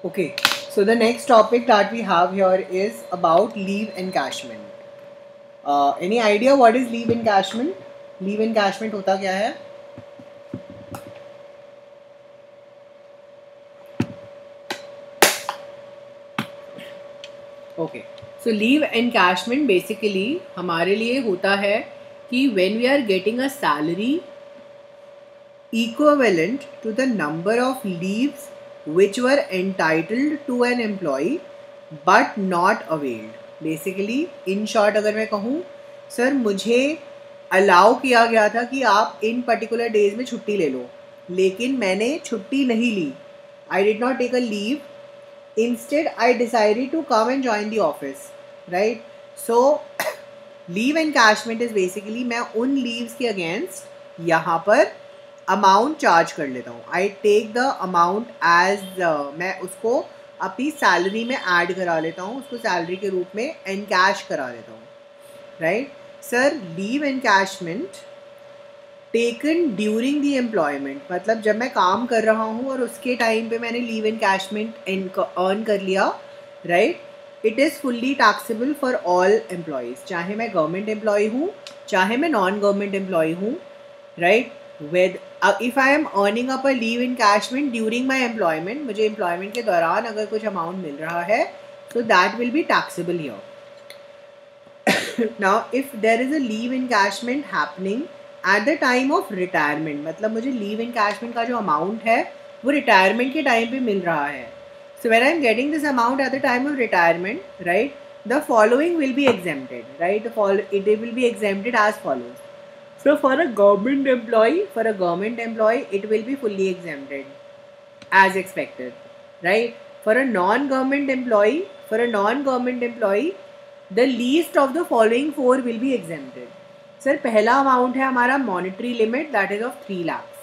Okay, so the next topic that we have here is about leave encashment. Any idea what is leave encashment? Leave encashment होता क्या है? Okay, so leave encashment basically हमारे लिए होता है कि when we are getting a salary equivalent to the number of leaves which were entitled to an employee but not availed. Basically in short अगर मैं कहूँ सर मुझे अलाउ किया गया था कि आप इन पर्टिकुलर डेज में छुट्टी ले लो, लेकिन मैंने छुट्टी नहीं ली. I did not take a leave. Instead, I decided to come and join the office, right? So, leave encashment is basically मैं उन leaves के against यहाँ पर अमाउंट चार्ज कर लेता हूँ. I take the amount as मैं उसको अपनी सैलरी में ऐड करा लेता हूँ, उसको सैलरी के रूप में एनकैश करा लेता हूँ, right sir. Leave encashment taken during the employment, मतलब जब मैं काम कर रहा हूँ और उसके टाइम पे मैंने लीव एनकैशमेंट अर्न कर लिया, right. It is fully taxable for all employees, चाहे मैं गवर्नमेंट एम्प्लॉय हूँ चाहे मैं नॉन गवर्नमेंट एम्प्लॉय हूँ, right. With if I am earning up a leave encashment during my employment, मुझे एम्प्लॉयमेंट के दौरान अगर कुछ अमाउंट मिल रहा है तो that will be taxable here. Now if there is a leave encashment happening at the time of retirement, मतलब मुझे leave encashment का जो amount है वो retirement के time पे मिल रहा है. So when I am getting this amount at the time of retirement, right, the following will be exempted, right. It will be exempted as follows. So for a government employee, it will be fully exempted as expected, right. For a non-government employee, the least of the following four will be exempted. Sir पहला amount है हमारा monetary limit, that is of 3 lakhs,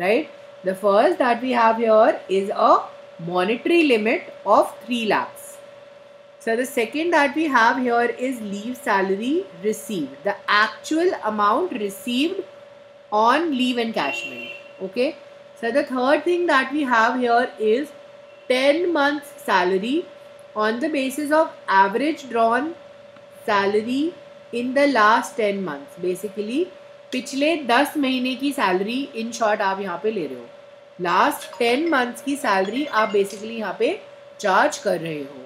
right. The first that we have here is a monetary limit of 3 lakhs. So the second that we have here is leave salary received, the actual amount received on leave encashment. Okay. So the third thing that we have here is 10 months salary on the basis of average drawn salary in the last 10 months. Basically पिछले 10 महीने की salary in short आप यहाँ पे ले रहे हो. Last 10 months की सैलरी आप बेसिकली यहाँ पे चार्ज कर रहे हो.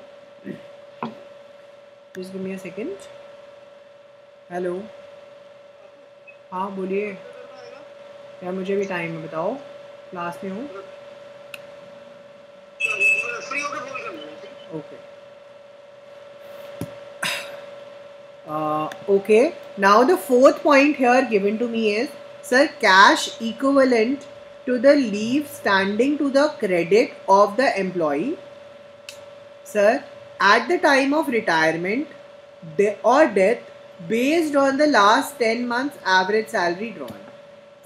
Just give me a second. Hello, हाँ बोलिए. यार मुझे भी टाइम है, बताओ. क्लास में हूँ. Okay. Okay. Now the fourth point here given to me is, sir, cash equivalent to the leave standing to the credit of the employee, sir, at the time of retirement or death based on the last 10 months average salary drawn.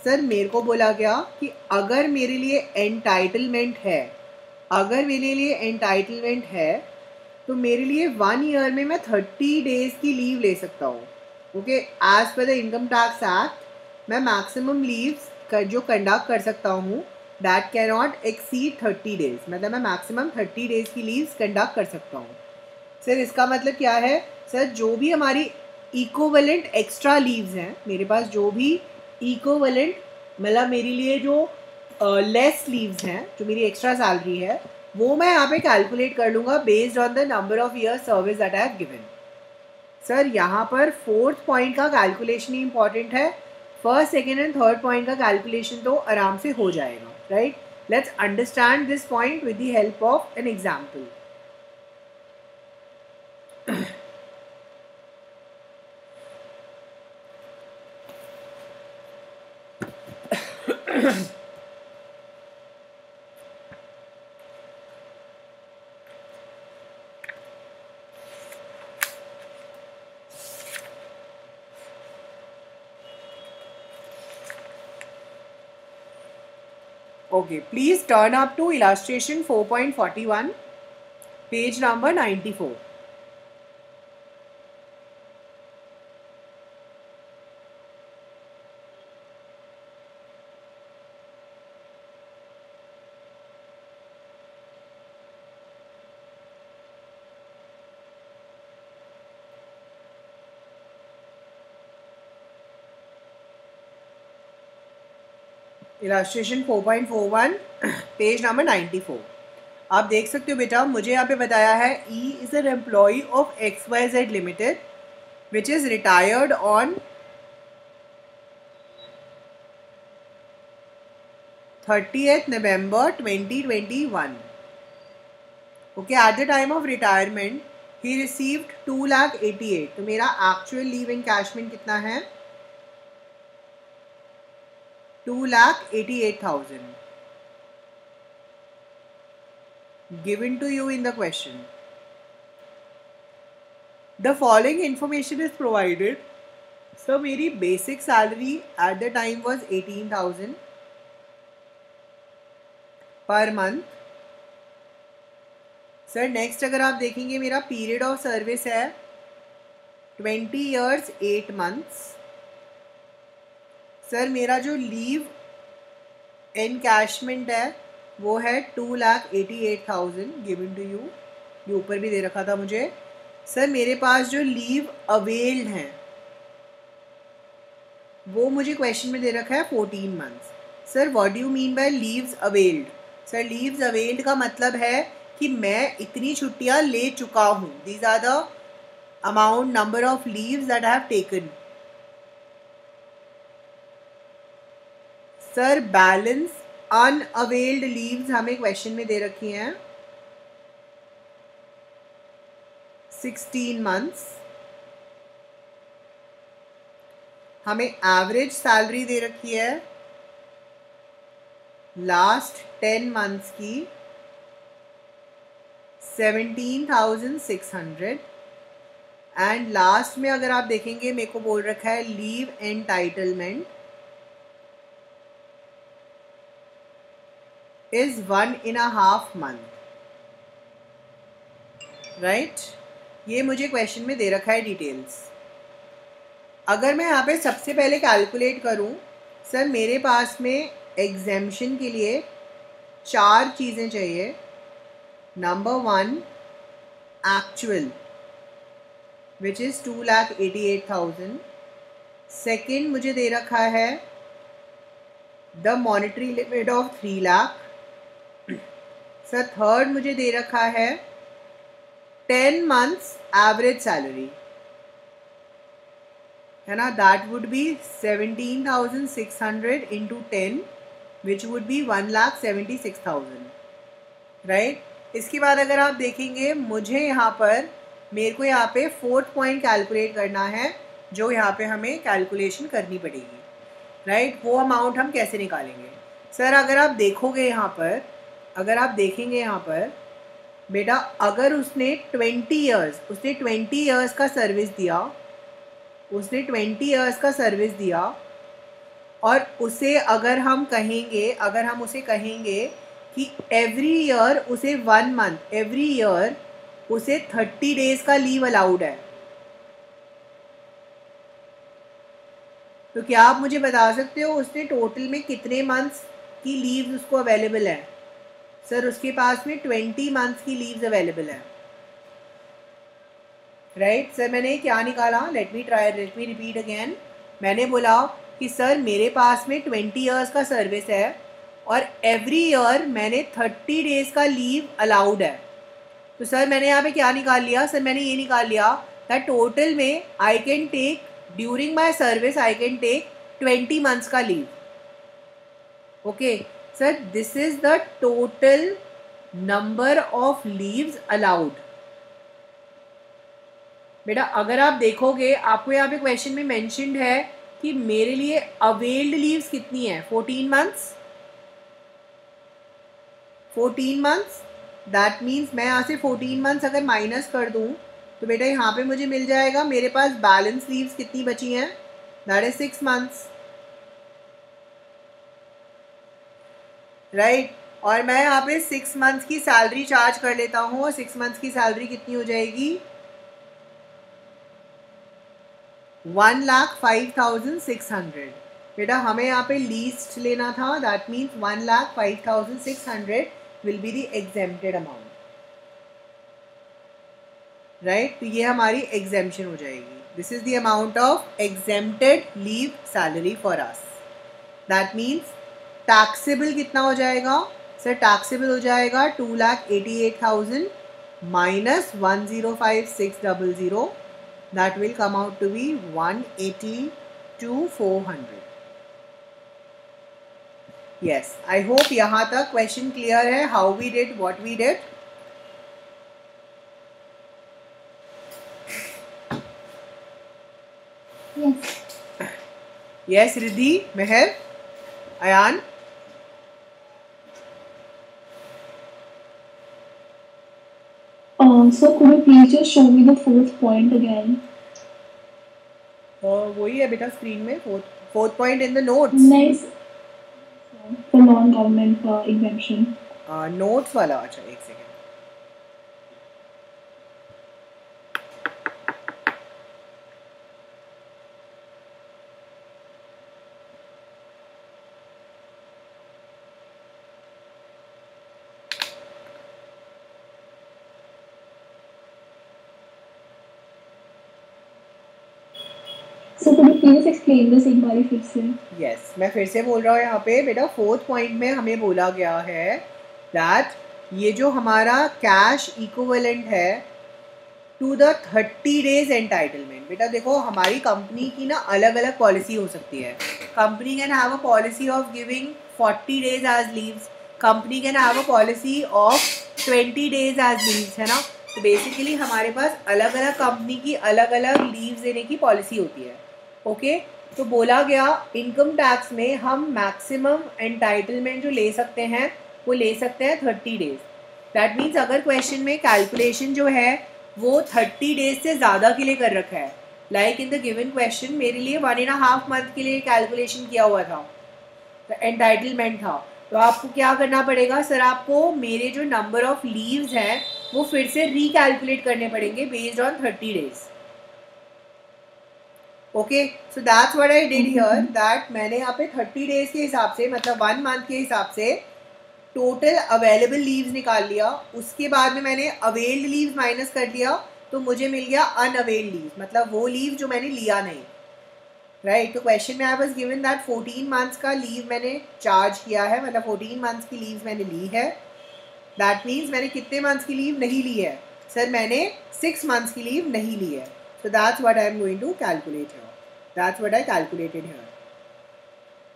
Sir मेरे को बोला गया कि अगर मेरे लिए entitlement है तो मेरे लिए 1 ईयर में मैं 30 डेज की लीव ले सकता हूँ. Okay. As per the income tax act मैं मैक्सिमम लीव्स जो कंडक्ट कर सकता हूँ that can not exceed 30 days, मतलब मैं मैक्सिमम 30 डेज की लीव्स कंडक्ट कर सकता हूँ. सर इसका मतलब क्या है? सर जो भी हमारी इक्विवेलेंट एक्स्ट्रा लीव्स हैं, मेरे पास जो भी इक्विवेलेंट मतलब मेरे लिए जो लेस लीव्स हैं, जो मेरी एक्स्ट्रा सैलरी है, वो मैं यहाँ पे कैलकुलेट कर लूँगा based on the number of year service that I have given. Sir यहाँ पर फोर्थ पॉइंट का कैलकुलेशन ही इंपॉर्टेंट है. First, second and third point का कैलकुलेशन तो आराम से हो जाएगा, right. Let's understand this point with the help of an example. Okay, please turn up to illustration 4.41, page number 94. Illustration 4.41 page number 94। आप देख सकते हो बेटा, मुझे यहाँ पे बताया है E is an employee of XYZ limited which is retired on 30th November 2021. Okay, at the time of retirement he received 2,88,000। तो मेरा एक्चुअल लीव इनकैशमेंट कितना है? 2,88,000 given to you in the question. The following information is provided. So मेरी basic salary at the time was 18,000 per month. Sir next अगर आप देखेंगे मेरा period of service है 20 years 8 months। सर मेरा जो लीव एनकैशमेंट है वो है 2,88,000 गिवन टू यू, ये ऊपर भी दे रखा था मुझे। सर मेरे पास जो लीव अवेल्ड हैं वो मुझे क्वेश्चन में दे रखा है 14 months। Sir what do you mean by leaves availed? Sir leaves availed का मतलब है कि मैं इतनी छुट्टियां ले चुका हूँ। These are the amount number of leaves that I have taken. Sir balance unavailed leaves हमें क्वेश्चन में दे रखी हैं 16 months। हमें एवरेज सैलरी दे रखी है लास्ट 10 months की 17,600। एंड लास्ट में अगर आप देखेंगे मेरे को बोल रखा है leave entitlement is 1.5 month, right. ये मुझे क्वेश्चन में दे रखा है डिटेल्स। अगर मैं यहाँ पे सबसे पहले कैलकुलेट करूँ, सर मेरे पास में एग्जेम्पशन के लिए 4 चीज़ें चाहिए। Number 1 actual which is 2,88,000। Second मुझे दे रखा है the monetary limit of 3 lakh. Sir third मुझे दे रखा है 10 months एवरेज सैलरी, है ना, that would B 17,600 into 10 which would be 1,76,000, right. इसके बाद अगर आप देखेंगे मुझे यहाँ पर मेरे को यहाँ पे 4th पॉइंट कैलकुलेट करना है जो यहाँ पे हमें कैलकुलेशन करनी पड़ेगी, राइट। वो अमाउंट हम कैसे निकालेंगे? सर अगर आप देखोगे यहाँ पर, अगर आप देखेंगे यहाँ पर बेटा, अगर उसने 20 years का सर्विस दिया, उसने 20 years का सर्विस दिया और उसे अगर हम उसे कहेंगे कि एवरी ईयर उसे 1 month, एवरी ईयर उसे 30 days का लीव अलाउड है, तो क्या आप मुझे बता सकते हो उसने टोटल में कितने मंथ्स की लीव्स उसको अवेलेबल है? सर उसके पास में 20 months की लीव्स अवेलेबल है, राइट। सर मैंने क्या निकाला? Let me repeat again. मैंने बोला कि सर मेरे पास में 20 years का सर्विस है और एवरी ईयर मैंने 30 days का लीव अलाउड है। तो सर मैंने यहाँ पे क्या निकाल लिया? सर मैंने ये निकाल लिया दैट टोटल में I can take during my service I can take 20 months का leave. Okay sir, this is the total number of leaves allowed. बेटा अगर आप देखोगे आपको यहाँ पे क्वेश्चन में मेंशन्ड है कि मेरे लिए अवेल्ड लीव्स कितनी है? 14 months। 14 months दैट मीन्स मैं यहाँ से 14 months अगर माइनस कर दूँ तो बेटा यहाँ पे मुझे मिल जाएगा मेरे पास बैलेंस लीव्स कितनी बची हैं? That is 6 months, right. और मैं यहाँ पे 6 months की सैलरी चार्ज कर लेता हूँ और 6 months की सैलरी कितनी हो जाएगी? 1,05,600। बेटा हमें यहाँ पे लीस्ट लेना था, that means 1,05,600 will be the exempted amount, right. तो ये हमारी एग्जेम्पशन हो जाएगी। This is the amount of exempted leave salary for us. That means taxable कितना हो जाएगा सर? टैक्सेबल हो जाएगा 2,88,000 minus 105,600, that will come out to be 182,400. Yes, I hope यहाँ तक क्वेश्चन क्लियर है, how we did, what we did. Yes Riddhi, Mehar, Ayan. So could you please just show me the fourth point again? वही है बेटा screen में, fourth point in the notes. Nice. For non-government exemption. Notes वाला, अच्छा एक second. So could you please explain this एक बारी फिर से? यस, मैं फिर से बोल रहा हूँ यहाँ पे बेटा. फोर्थ पॉइंट में हमें बोला गया है दैट ये जो हमारा कैश इक्विवेलेंट है टू द 30 डेज एंटाइटलमेंट. बेटा देखो, हमारी कंपनी की ना अलग अलग पॉलिसी हो सकती है. Company can have a policy of giving 40 days as leaves. Company can have a policy of 20 days as leaves, है ना. तो बेसिकली हमारे पास अलग अलग कंपनी की अलग अलग लीव्स देने की पॉलिसी होती है. ओके तो बोला गया इनकम टैक्स में हम मैक्सिमम एंटाइटलमेंट जो ले सकते हैं वो ले सकते हैं 30 डेज. दैट मीन्स अगर क्वेश्चन में कैलकुलेशन जो है वो 30 डेज से ज़्यादा के लिए कर रखा है, like in the given question मेरे लिए 1.5 मंथ के लिए कैलकुलेशन किया हुआ था, एंटाइटलमेंट था, तो आपको क्या करना पड़ेगा सर? आपको मेरे जो नंबर ऑफ लीव्स हैं वो फिर से रिकैलकुलेट करने पड़ेंगे based on 30 days. Okay so that's what I did here, that मैंने यहाँ पे 30 डेज के हिसाब से, मतलब 1 मंथ के हिसाब से टोटल अवेलेबल लीव्स निकाल लिया. उसके बाद में मैंने अवेल्ड लीव्स माइनस कर दिया, तो मुझे मिल गया अनअवेल्ड लीव, मतलब वो लीव जो मैंने लिया नहीं. राइट तो क्वेश्चन में I was given that 14 months का लीव मैंने चार्ज किया है, मतलब 14 मंथ्स की लीव मैंने ली है. दैट मीन्स मैंने कितने मंथ्स की लीव नहीं ली है सर? मैंने 6 मंथ्स की लीव नहीं ली है. So that's what I am going to calculate here. That's what I calculated here.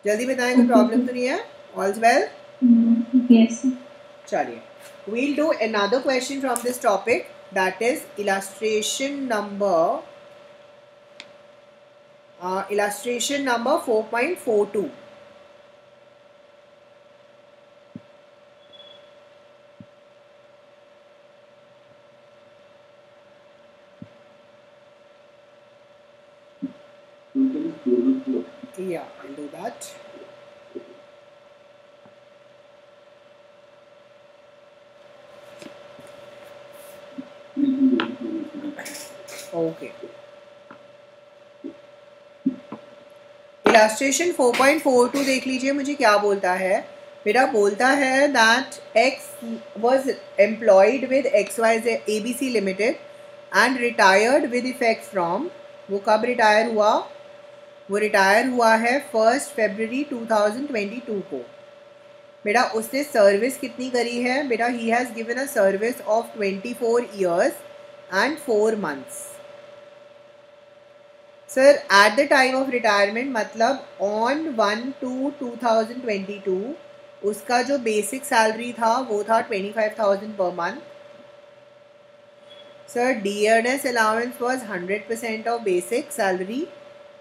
जल्दी बताएं, कोई प्रॉब्लम तो नहीं है? All's well? Yes. चलिए, we'll do another question from this topic, that is illustration number 4.42. Yeah, I'll do that. Okay. Illustration 4.42 देख लीजिए, मुझे क्या बोलता है बेटा? बोलता है that x was employed with XYZ ABC limited and retired with effect from, वो कब रिटायर हुआ? वो रिटायर हुआ है 1 फरवरी 2022 को. बेटा उसने सर्विस कितनी करी है? बेटा he has given a service of 24 years and 4 months. Sir eight the time of retirement, मतलब ऑन 1/2/2022 उसका जो बेसिक सैलरी था वो था 25,000 per month. Sir dearness allowance was 100% of basic salary,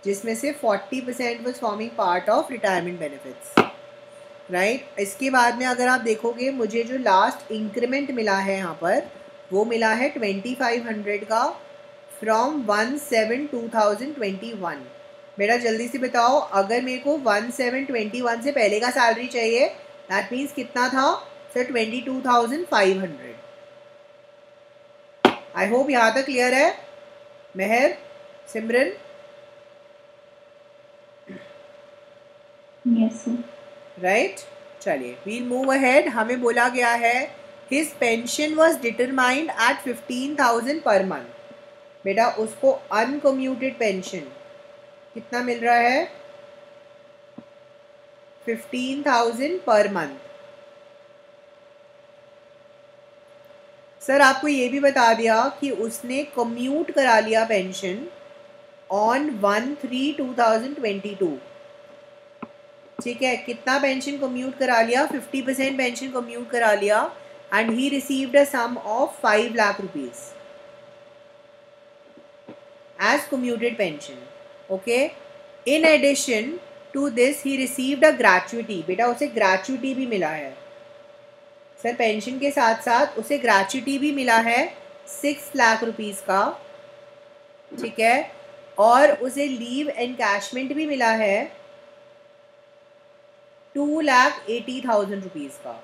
जिसमें से 40% was forming part of retirement benefits. Right इसके बाद में अगर आप देखोगे, मुझे जो लास्ट इंक्रीमेंट मिला है यहाँ पर वो मिला है 2500 का फ्रॉम 1/7/2021. बेटा जल्दी से बताओ, अगर मेरे को 1/7/21 से पहले का सैलरी चाहिए, दैट मीन्स कितना था सर? 22,500. आई होप यहाँ तक क्लियर है. Mehar, Simran? Yes sir. Right चलिए वील मूव अहेड. हमें बोला गया है his pension was determined at 15,000 per month. बेटा उसको अनकम्यूटेड पेंशन कितना मिल रहा है? 15,000 पर मंथ। सर आपको ये भी बता दिया कि उसने कम्यूट करा लिया पेंशन ऑन 1/3/2022। ठीक है, कितना पेंशन कम्यूट करा लिया? 50% पेंशन कम्यूट करा लिया and he received a sum of 5 lakh rupees as commuted pension. Okay. In addition to this, he received a gratuity. बेटा उसे gratuity भी मिला है सर, पेंशन के साथ साथ उसे gratuity भी मिला है 6 लाख रुपीस का। ठीक है, और उसे लीव एनकैशमेंट भी मिला है 2,80,000 रुपीस का।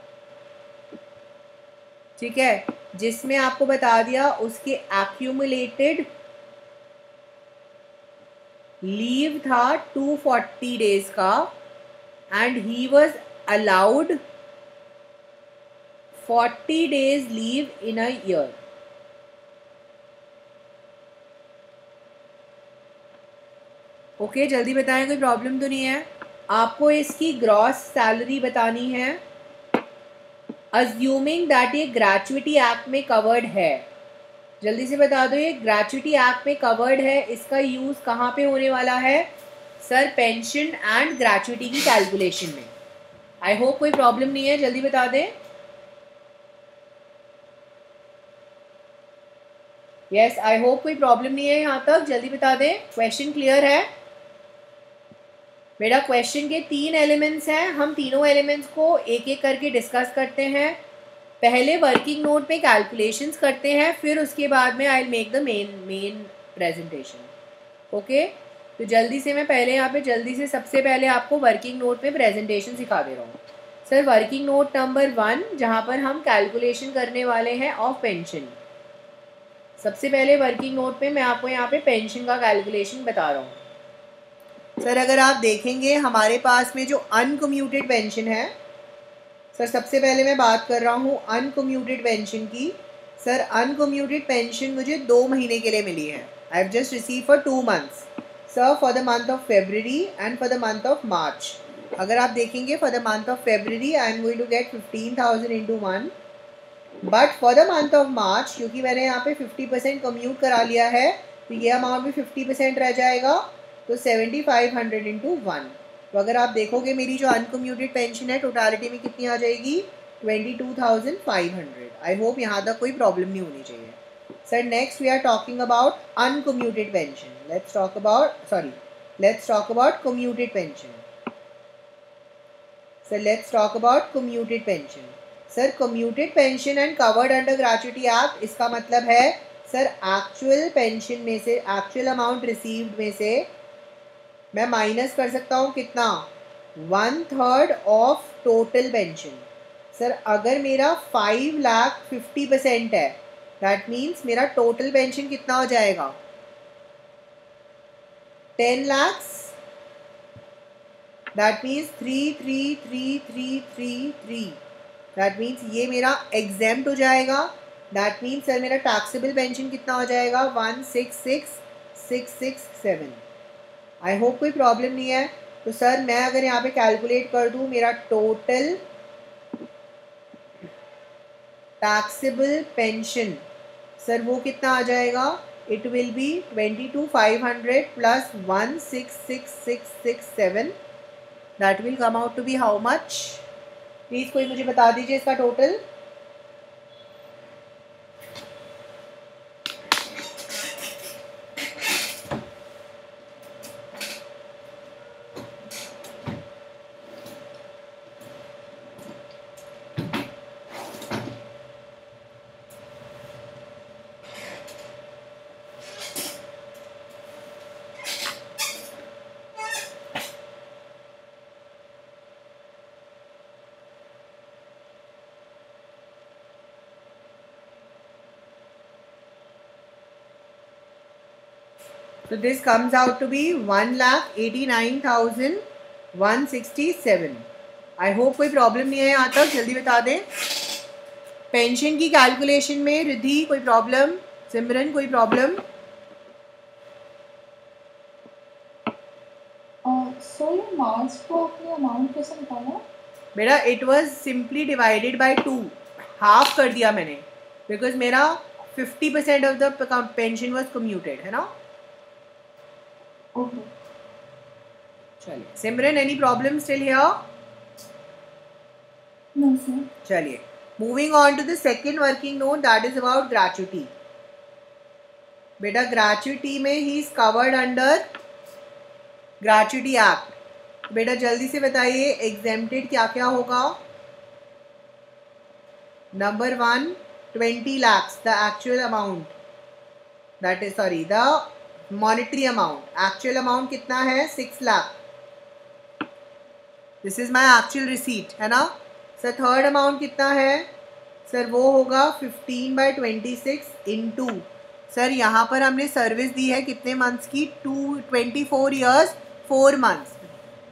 ठीक है, जिसमें आपको बता दिया उसके एक्यूमुलेटेड लीव था 240 डेज का and he was allowed 40 days leave in a year. Okay, जल्दी बताएं, कोई प्रॉब्लम तो नहीं है? आपको इसकी ग्रॉस सैलरी बतानी है अज्यूमिंग दैट ये ग्रेचुइटी एक्ट में कवर्ड है। जल्दी से बता दो, ये ग्रेचुइटी एक्ट में कवर्ड है, इसका यूज कहाँ पे होने वाला है? सर पेंशन एंड ग्रेचुइटी की कैलकुलेशन में। आई होप कोई प्रॉब्लम नहीं है, जल्दी बता दें। यस, आई होप कोई प्रॉब्लम नहीं है यहाँ तक, जल्दी बता दें। क्वेश्चन क्लियर है बेटा? क्वेश्चन के 3 एलिमेंट्स हैं, हम तीनों एलिमेंट्स को एक एक करके डिस्कस करते हैं। पहले वर्किंग नोट पे कैलकुलेशंस करते हैं, फिर उसके बाद में I will make the main presentation. Okay, तो जल्दी से मैं पहले यहाँ पे जल्दी से सबसे पहले आपको वर्किंग नोट पे प्रेजेंटेशन सिखा दे रहा हूँ। सर वर्किंग नोट नंबर 1 जहाँ पर हम कैलकुलेशन करने वाले हैं ऑफ पेंशन। सबसे पहले वर्किंग नोट पे मैं आपको यहाँ पे पेंशन का कैलकुलेशन बता रहा हूँ। सर अगर आप देखेंगे हमारे पास में जो अनकम्यूटेड पेंशन है, सर सबसे पहले मैं बात कर रहा हूँ अनकम्यूटेड पेंशन की। सर अनकम्यूटेड पेंशन मुझे 2 महीने के लिए मिली है। I have just receive for 2 months sir, for the month of February and for the month of March. अगर आप देखेंगे for the month of February I am going to get 15,000 into 1, but for the month of March क्योंकि मैंने यहाँ पे 50% commute करा लिया है तो ये अमाउंट भी 50% रह जाएगा, तो 7,500 इंटू 1। तो अगर आप देखोगे मेरी जो अनकम्यूटेड पेंशन है टोटालिटी में कितनी आ जाएगी? 22,500। आई होप यहाँ तक कोई प्रॉब्लम नहीं होनी चाहिए। Sir next we are talking about uncommuted pension. Let's talk about commuted pension. Sir let's talk about commuted pension. Sir commuted pension and covered under gratuity act, इसका मतलब है सर एक्चुअल पेंशन में से, actual amount received में से मैं minus कर सकता हूँ कितना? 1/3 ऑफ टोटल पेंशन। सर अगर मेरा 5 लाख 50% है, दैट मीन्स मेरा टोटल पेंशन कितना हो जाएगा? 10 lakhs। That means 3,3,3,3,3,3। That means ये मेरा एग्जेम्प्ट हो जाएगा। दैट मीन्स सर मेरा टैक्सेबल पेंशन कितना हो जाएगा? 166,667। आई होप कोई प्रॉब्लम नहीं है। तो सर मैं अगर यहाँ पे कैलकुलेट कर दूँ मेरा टोटल टैक्सेबल पेंशन, सर वो कितना आ जाएगा? It will be 22,500 plus 166,667। That will come out to be how much? Please कोई मुझे बता दीजिए इसका total. So this comes out to be 1,89,167। I hope कोई प्रॉब्लम नहीं है यहाँ तक, जल्दी बता दें। पेंशन की कैलकुलेशन में रिद्धि कोई प्रॉब्लम? सिमरन कोई प्रॉब्लम? सो ये मार्क्स को आपने अमाउंट कैसे निकाला? बेटा it was simply divided by 2, half कर दिया मैंने, बिकॉज मेरा 50% of the pension was commuted, है ना. ओके. चलिए Simran, any problem still here? No sir. चलिए moving on to the second working note, that is about gratuity. बेटा ग्रेच्युटी में he is covered under gratuity act. बेटा जल्दी से बताइए एग्जेम्प्टेड क्या क्या होगा. Number 1, 20 lakhs the actual amount, that is sorry the monetary amount. Actual amount कितना है? 6 lakh. This is my actual receipt, है ना. सर थर्ड अमाउंट कितना है? सर वो होगा 15/26 इंटू, सर यहाँ पर हमने सर्विस दी है कितने मंथ्स की? 24 years 4 months.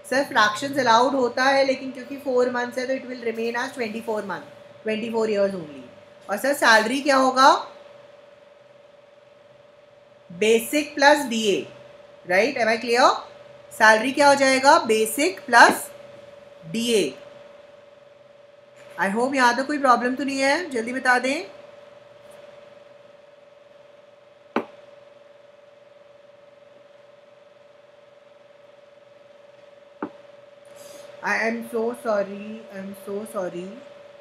Sir fractions allowed होता है, लेकिन क्योंकि 4 months है तो it will remain as 24 months, 24 years only. और सर सैलरी क्या होगा? Basic plus DA, right? Am I clear? Salary क्या हो जाएगा? Basic plus DA. I hope यहाँ तो कोई प्रॉब्लम तो नहीं है, जल्दी बता दें. I am so sorry.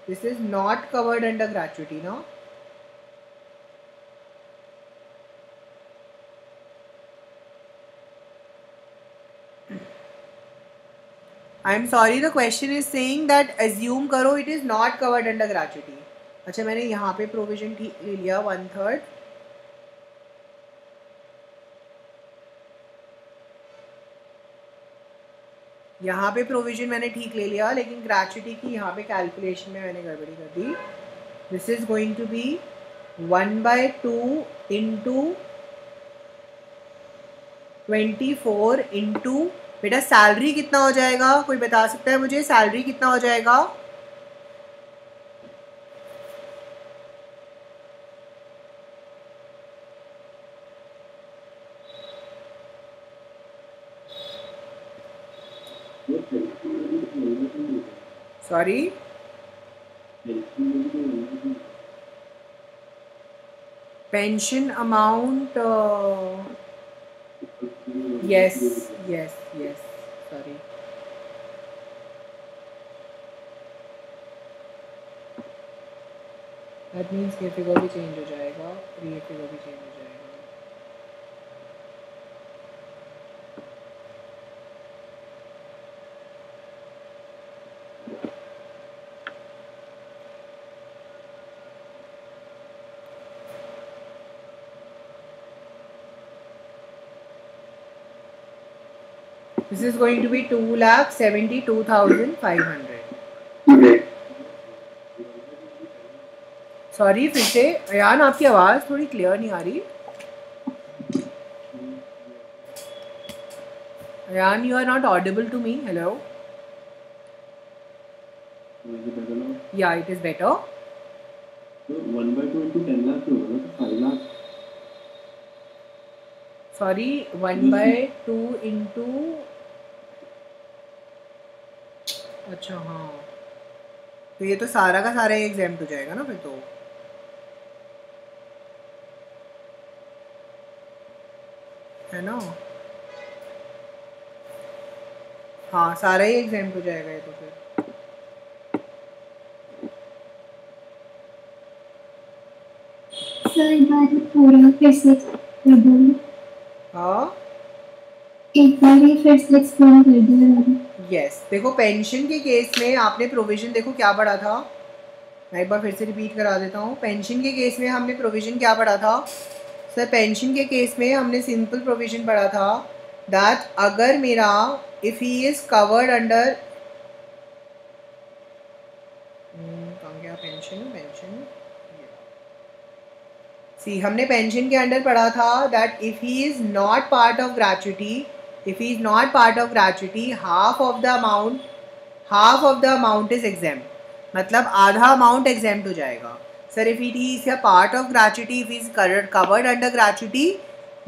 This is not covered under gratuity, no? I am sorry, the question is saying that assume करो it is not covered under gratuity. अच्छा मैंने यहाँ पे प्रोविजन ठीक ले लिया 1/3. यहाँ पे प्रोविजन मैंने ठीक ले लिया, लेकिन ग्रेच्युटी की यहाँ पे कैलकुलेशन में मैंने गड़बड़ी कर दी. This is going to be 1/2 into 24 into, बेटा सैलरी कितना हो जाएगा? कोई बता सकता है मुझे सैलरी कितना हो जाएगा? Sorry, pension amount, yes, sorry. That means ये फिगर भी चेंज हो जाएगा और ये फिगर भी चेंज हो जाएगा. This is going to be 2,72,500. Sorry फिर से अयान, आपकी आवाज़ थोड़ी क्लियर नहीं आ रही. Ayan, you are not audible to me. Hello. Yeah, it is better. 1/2 into 10 lakh होगा ना, 5 lakh. सॉरी 1/2 इंटू, अच्छा हाँ, तो ये तो सारा का सारा एग्जाम्प्ट हो जाएगा ना फिर तो. है ना. हाँ सारा ही एग्जाम्प्ट हो जाएगा ये तो फिर. सर एक बार पूरा फिर से कर दो. हाँ एक बार ये फिर से एक्सप्लेन कर दो. यस, देखो पेंशन के केस में आपने प्रोविज़न देखो क्या पढ़ा था. मैं एक बार फिर से रिपीट करा देता हूँ. पेंशन के केस में हमने प्रोविज़न क्या पढ़ा था? सर पेंशन के केस में हमने सिंपल प्रोविज़न पढ़ा था दैट अगर मेरा if he is covered under, क्या पेंशन सी, हमने पेंशन के अंडर पढ़ा था that if he is not part of gratuity, half of the amount is exempt, मतलब आधा अमाउंट एग्जेम्प्ट हो जाएगा. Sir if it is a part of gratuity, if is covered under gratuity,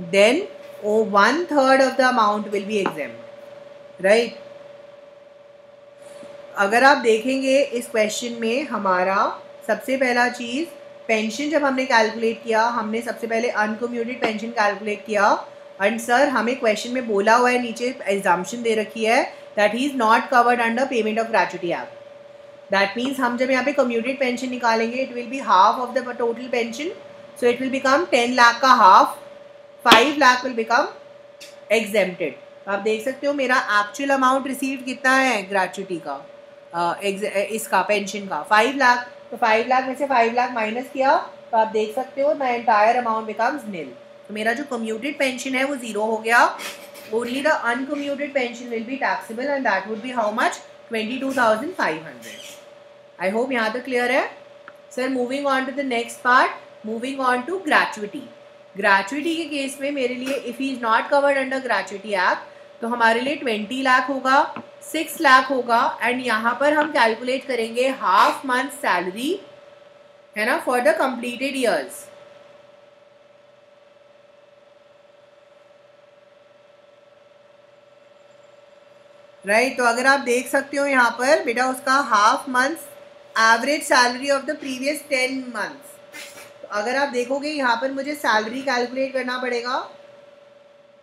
then 1/3 of the amount will be exempt. Right. अगर आप देखेंगे इस question में हमारा सबसे पहला चीज़ पेंशन जब हमने कैलकुलेट किया, हमने सबसे पहले अनकम्यूटेड पेंशन कैलकुलेट किया। एंड सर हमें क्वेश्चन में बोला हुआ है, नीचे एग्जाम्पशन दे रखी है that he is not covered under payment of gratuity act. That means हम जब यहाँ पे कम्यूटेड पेंशन निकालेंगे it will be half of the total pension, so it will become 10 lakh का half, 5 lakh will become exempted. आप देख सकते हो मेरा एक्चुअल अमाउंट रिसीव कितना है ग्रेच्युटी का, इसका पेंशन का 5 लाख। तो 5 लाख में से 5 लाख माइनस किया तो आप देख सकते हो माई एंटायर अमाउंट बिकम्स निल। तो मेरा जो कम्यूटेड पेंशन है वो जीरो हो गया। Only the uncommuted pension will be taxable and that would be how much, 22,500। I hope यहाँ तक क्लियर है। Sir moving on to the next part, moving on to gratuity. Gratuity के case में मेरे लिए if he is not covered under gratuity act तो हमारे लिए 20 लाख होगा, 6 लाख होगा। एंड यहाँ पर हम कैलकुलेट करेंगे हाफ मंथ सैलरी, है ना, for the completed years. Right. तो अगर आप देख सकते हो यहाँ पर बेटा उसका half month average salary of the previous 10 months. तो अगर आप देखोगे यहाँ पर मुझे सैलरी कैलकुलेट करना पड़ेगा।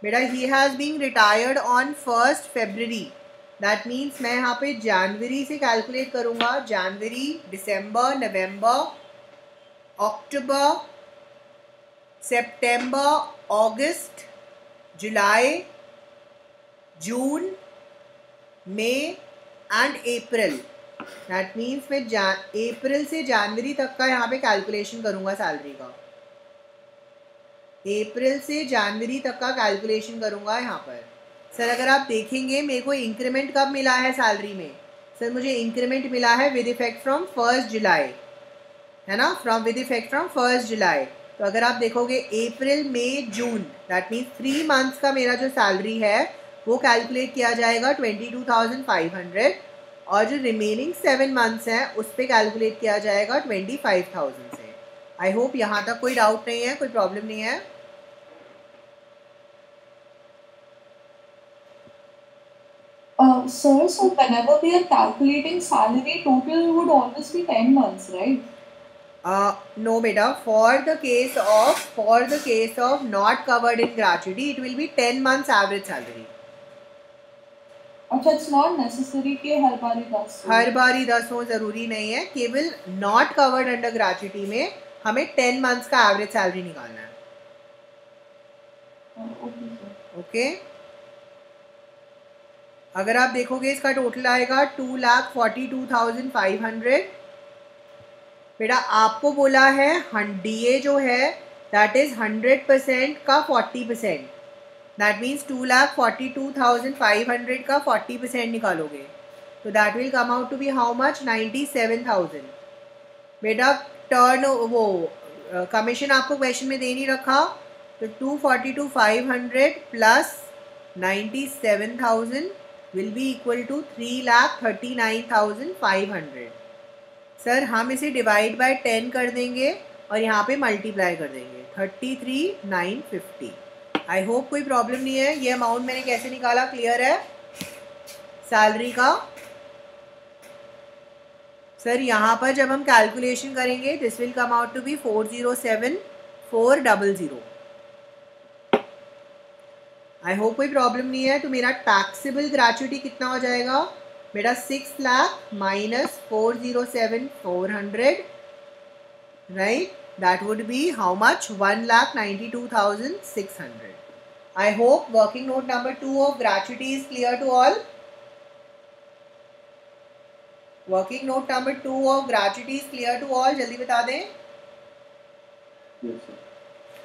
बेटा he has been retired on 1 फरवरी, दैट मीन्स मैं यहाँ पे जनवरी से कैलकुलेट करूँगा। जनवरी, दिसंबर, नवंबर, अक्टूबर, सितंबर, अगस्त, जुलाई, जून, मई एंड अप्रैल। दैट मीन्स मैं अप्रैल से जनवरी तक का यहाँ पे कैलकुलेशन करूँगा सैलरी का। अप्रैल से जनवरी तक का कैलकुलेशन करूँगा यहाँ पर। सर अगर आप देखेंगे मेरे को इंक्रीमेंट कब मिला है सैलरी में, सर मुझे इंक्रीमेंट मिला है विद इफेक्ट फ्रॉम 1 जुलाई, है ना, फ्रॉम विद इफेक्ट फ्रॉम 1 जुलाई। तो अगर आप देखोगे अप्रैल, मई, जून, दैट मीन्स 3 मंथ्स का मेरा जो सैलरी है वो कैलकुलेट किया जाएगा 22,500, और जो रिमेनिंग 7 मंथ्स हैं उस पर कैलकुलेट किया जाएगा 25,000 से। आई होप यहाँ तक कोई डाउट नहीं है, कोई प्रॉब्लम नहीं है। Sir, so whenever we are calculating salary, total would always be 10 months, right? No beta, for the case of not covered in gratuity it will be 10 months average salary. अच्छा, it's not necessary कि हर बारी 10 हो। हर बारी 10 हो ज़रूरी नहीं है, केवल नॉट कवर्ड अंडर ग्रेच्युटी में हमें 10 मंथ्स का एवरेज सैलरी निकालना है। ओके। अगर आप देखोगे इसका टोटल आएगा 2,42,500। बेटा आपको बोला है डीए जो है दैट इज 100% का 40%, दैट मीन्स 2,42,500 का 40% निकालोगे तो that will come out to be how much, 97,000। बेटा टर्न वो कमीशन आपको क्वेश्चन में दे नहीं रखा, तो 242,500 plus 97,000 will be equal to 3,39,500। Sir हम इसे डिवाइड बाय 10 कर देंगे और यहाँ पे मल्टीप्लाई कर देंगे, 33,950। आई होप कोई प्रॉब्लम नहीं है। ये अमाउंट मैंने कैसे निकाला, क्लियर है सैलरी का। सर यहाँ पर जब हम कैलकुलेशन करेंगे this will come out to be 407,400। I hope कोई प्रॉब्लम नहीं है। तो मेरा टैक्सेबल ग्रेच्युटी कितना हो जाएगा बेटा, 6 lakh minus 407,400, right, that would be how much, 1,92,600। I hope working note number 2 of gratuity is clear to all. Working note number 2 of gratuity is clear to all, जल्दी बता दें।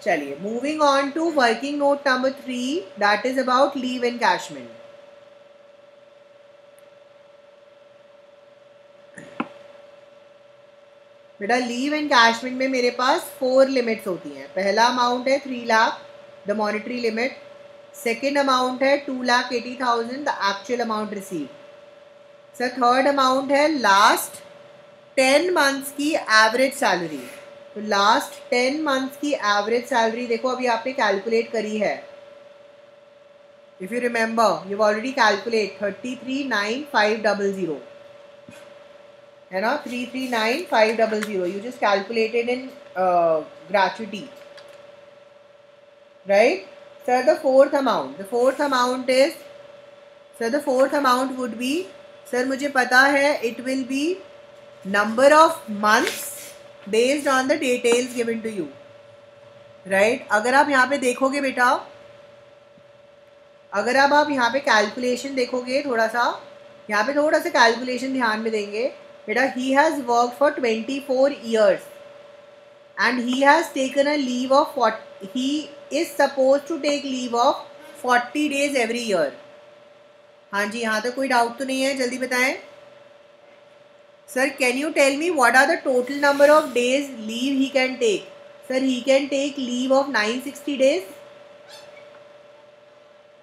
चलिए moving on to working note number 3, that is about leave encashment. बेटा leave encashment में मेरे पास 4 limits होती हैं। पहला अमाउंट है 3 lakh the monetary limit, second amount है 2,80,000 the actual amount receive. Sir third amount है लास्ट 10 मंथ्स की एवरेज सैलरी। तो लास्ट 10 मंथ्स की एवरेज सैलरी देखो अभी आपने कैलकुलेट करी है, If you remember, you've already calculated 33,9,500. है ना, 33,9,500. You just calculated in gratuity, right? Sir, the fourth amount. The fourth amount is, sir, the fourth amount would be, sir, मुझे पता है, it will be number of months based on the details given to you, right? अगर आप यहाँ पे देखोगे बेटा, अगर आप यहाँ पे कैलकुलेशन देखोगे, थोड़ा सा यहाँ पे थोड़ा सा कैलकुलेशन ध्यान में देंगे बेटा. He has work for 24 years and he has taken a leave of 40, he is supposed to take leave of 40 days every year. हाँ जी, यहाँ तक कोई डाउट तो नहीं है? जल्दी बताएं sir. Can you tell me what are the total number of days leave he can take? Sir, he can take leave of 960 days.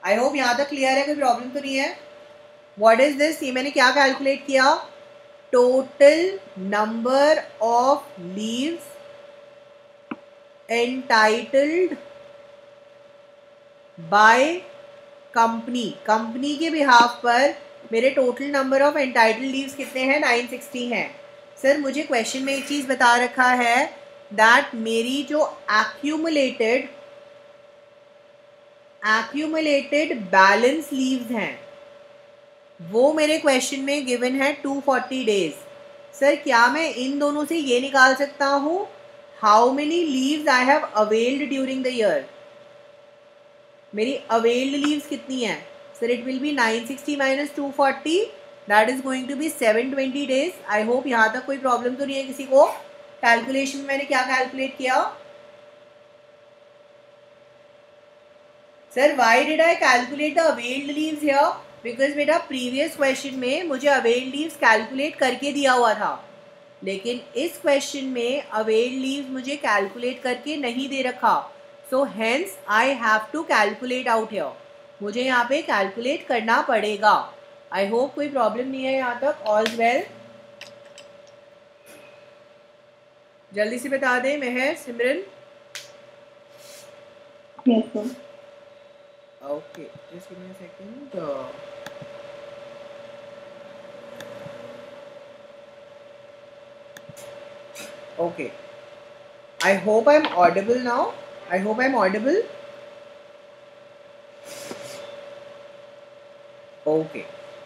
I hope यहाँ तक क्लियर है, कोई प्रॉब्लम तो नहीं है. What is this? ये मैंने क्या कैलकुलेट किया? Total number of leaves entitled by company. Company के बिहाफ पर मेरे total number of entitled leaves कितने हैं? 960 हैं. सर, मुझे क्वेश्चन में एक चीज़ बता रखा है दैट मेरी जो एक्यूमुलेटेड बैलेंस लीव्स हैं वो मेरे क्वेश्चन में गिवन है 240 days. सर, क्या मैं इन दोनों से ये निकाल सकता हूँ how many leaves I have availed during the year? मेरी अवेल्ड लीव्स कितनी हैं? Sir, it will be 960 minus 240, that is going to be 720 days. I hope यहाँ तक कोई प्रॉब्लम तो नहीं है किसी को? कैलकुलेशन में मैंने क्या कैलकुलेट किया? Sir, why did I calculate the availed leaves here? Because बेटा प्रीवियस क्वेश्चन में मुझे अवेल्ड लीव्स कैलकुलेट करके दिया हुआ था, लेकिन इस क्वेश्चन में अवेल्ड लीव्स मुझे कैलकुलेट करके नहीं दे रखा. So hence I have to calculate out here. मुझे यहाँ पे कैलकुलेट करना पड़ेगा. आई होप कोई प्रॉब्लम नहीं है यहाँ तक. All well. जल्दी से बता दें मेहर, Simran. Yes, sir. Okay, just give me a second. Okay. I hope I'm audible now. I hope I'm audible. Okay.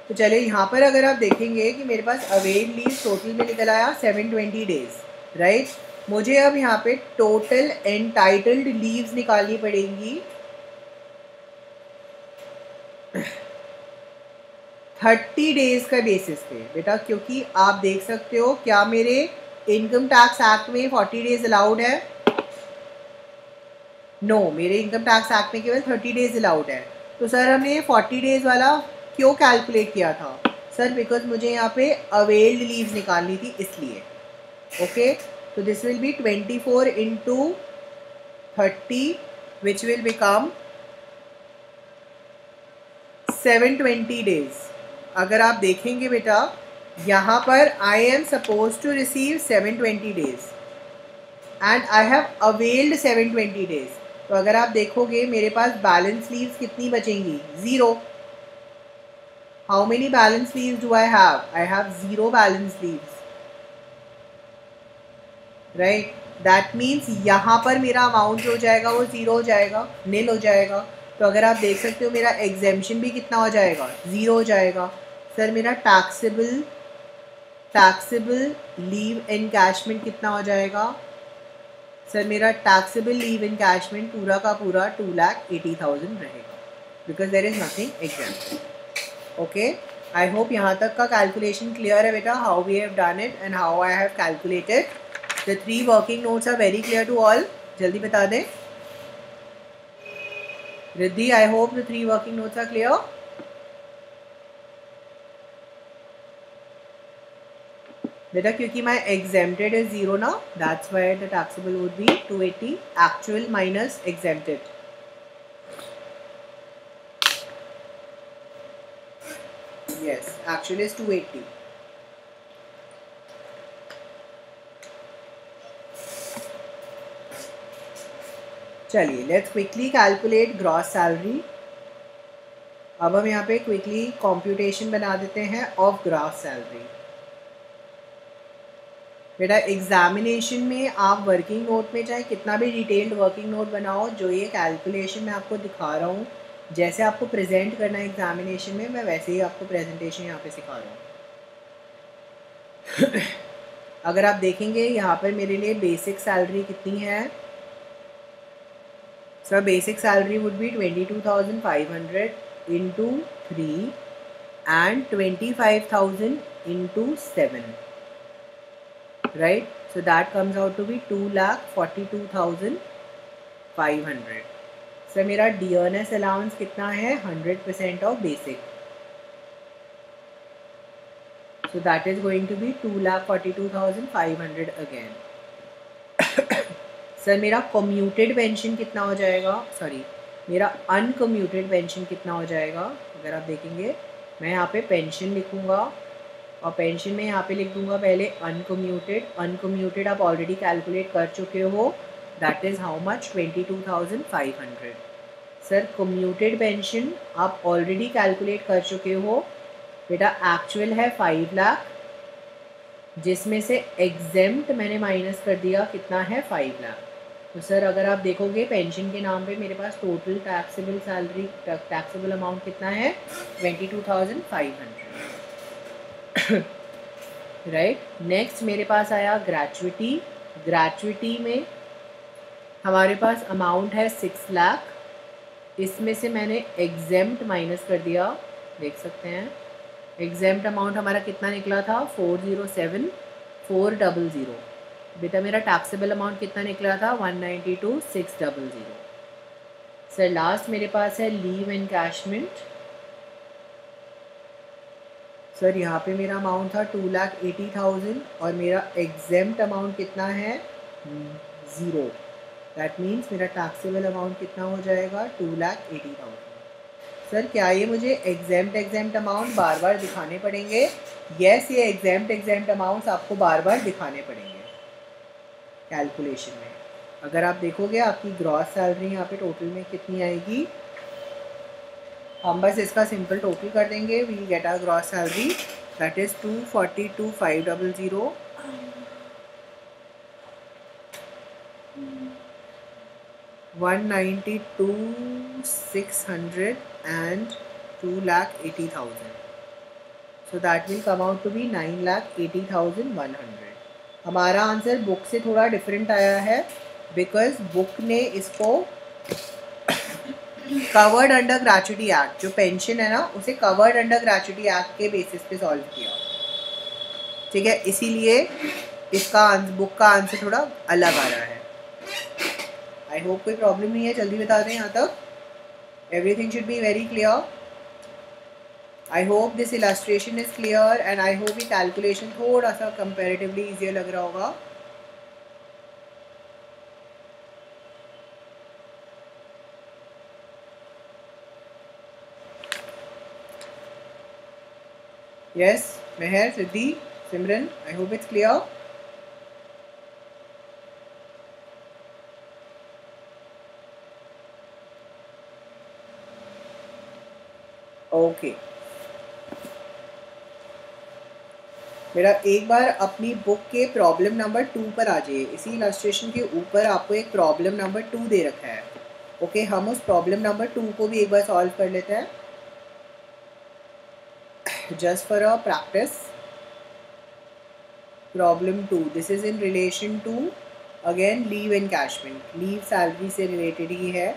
तो चलिए यहाँ पर अगर आप देखेंगे कि मेरे पास अवेल लीव टोटल में निकल आया 720 days, राइट. मुझे अब यहाँ पे टोटल एंटाइटल्ड लीव्स निकालनी पड़ेंगी 30 days का बेसिस पे बेटा, क्योंकि आप देख सकते हो क्या मेरे इनकम टैक्स एक्ट में 40 days अलाउड है? नो, मेरे इनकम टैक्स एक्ट में केवल 30 days अलाउड है. तो सर, हमने 40 days वाला क्यों कैलकुलेट किया था? सर, बिकॉज मुझे यहाँ पे अवेल्ड लीव्स निकालनी थी इसलिए. ओके, तो this will be 24 into 30 which will become 720 days. अगर आप देखेंगे बेटा यहाँ पर I am suppose to receive 720 days and I have availed 720 days. तो अगर आप देखोगे मेरे पास बैलेंस लीव्स कितनी बचेंगी? 0. How many balance leaves do I have? I have 0 balance leaves, right. That means यहाँ पर मेरा अमाउंट जो हो जाएगा वो 0 हो जाएगा, नील हो जाएगा. तो अगर आप देख सकते हो मेरा एग्जेम्पशन भी कितना हो जाएगा? 0 हो जाएगा. सर, मेरा टैक्सेबल लीव एनकैशमेंट कितना हो जाएगा? सर, मेरा टैक्सेबल लीव एनकैशमेंट पूरा का पूरा 2,80,000 रहेगा, because there is nothing example. Okay, I hope यहाँ तक का कैलकुलेशन क्लियर है बेटा, how we have done it and how I have calculated. The 3 working notes are very clear to all. जल्दी बता दें. Riddhi, I hope the 3 working notes are clear. बेटा क्योंकि माई एग्जेम्प्टेड इज 0 ना, that's why the taxable would be 280 actual minus exempted. Yes, actually is 280. चलिए, let's quickly calculate gross salary. अब हम यहाँ पे क्विकली कॉम्प्यूटेशन बना देते हैं ऑफ ग्रॉस सैलरी। बेटा एग्जामिनेशन में आप वर्किंग नोट में चाहे कितना भी डिटेल्ड वर्किंग नोट बनाओ, जो ये कैलकुलेशन मैं आपको दिखा रहा हूँ, जैसे आपको प्रेजेंट करना है एग्जामिनेशन में, मैं वैसे ही आपको प्रेजेंटेशन यहाँ पे सिखा रहा हूँ। अगर आप देखेंगे यहाँ पर मेरे लिए बेसिक सैलरी कितनी है, sir basic salary would be 22,500 into 3 and 25,000 into 7, right? So that comes out to be 2,42,500. Sir मेरा डियरनेस अलाउंस कितना है, 100% of basic, so that is going to be 2,42,500 again. Sir मेरा कम्यूटेड पेंशन कितना हो जाएगा, sorry मेरा uncommuted pension कितना हो जाएगा। अगर आप देखेंगे मैं यहाँ पे पेंशन लिखूँगा और पेंशन में यहाँ पे लिख दूँगा पहले अनकम्यूटेड। अनकम्यूटेड आप ऑलरेडी कैलकुलेट कर चुके हो, that is how much, 22,500। Sir commuted pension आप ऑलरेडी कैलकुलेट कर चुके हो बेटा, एक्चुअल है 5 लाख, जिसमें से एग्जेम्प्ट मैंने माइनस कर दिया, कितना है 5 लाख। तो सर अगर आप देखोगे पेंशन के नाम पे मेरे पास total taxable salary, taxable amount कितना है, 22,500, राइट। नेक्स्ट मेरे पास आया ग्रेचुइटी। ग्रेचुइटी में हमारे पास अमाउंट है 6 लाख, इसमें से मैंने एग्जेम्प्ट माइनस कर दिया, देख सकते हैं एग्जेम्प्ट अमाउंट हमारा कितना निकला था, 407,400। बेटा मेरा टैक्सेबल अमाउंट कितना निकला था, 192,600। सर लास्ट मेरे पास है लीव एनकैशमेंट। सर यहाँ पे मेरा अमाउंट था 2,80,000 और मेरा एग्जेम्प्ट अमाउंट कितना है, 0। दैट मीन्स मेरा टैक्सेबल अमाउंट कितना हो जाएगा, 2,80,000। सर क्या ये मुझे एग्जेम्प्ट अमाउंट बार बार दिखाने पड़ेंगे? यस, ये एग्जेम्प्ट अमाउंट्स आपको बार बार दिखाने पड़ेंगे कैलकुलेशन में। अगर आप देखोगे आपकी ग्रॉस सैलरी यहाँ पे टोटल में कितनी आएगी, हम बस इसका सिंपल टोटल कर देंगे, we get our gross salary, that is 242,500 192,600 and 2,80,000. So that will come out to be 9,80,100. हमारा आंसर बुक से थोड़ा डिफरेंट आया है बिकॉज बुक ने इसको कवर्ड अंडर ग्रेचुइटी एक्ट, जो पेंशन है ना उसे कवर्ड अंडर ग्रेचुइटी एक्ट के बेसिस पे सॉल्व किया, ठीक है, इसीलिए इसका बुक का आंसर थोड़ा अलग आ रहा है। आई होप कोई प्रॉब्लम नहीं है, जल्दी बता दें यहाँ तक, everything should be very clear. I hope this illustration is clear and I hope ये कैलकुलेशन थोड़ा सा कंपैरेटिवली ईजियर लग रहा होगा। Yes Meher, Siddhi, Simran, I hope it's clear. Okay बेटा एक बार अपनी बुक के प्रॉब्लम नंबर 2 पर आ जाइए। इसी इलस्ट्रेशन के ऊपर आपको एक प्रॉब्लम नंबर 2 दे रखा है। ओके हम उस प्रॉब्लम नंबर 2 को भी एक बार सॉल्व कर लेते हैं just for a practice. Problem 2, this is in relation to again leave encashment, leave salary से रिलेटेड ही है।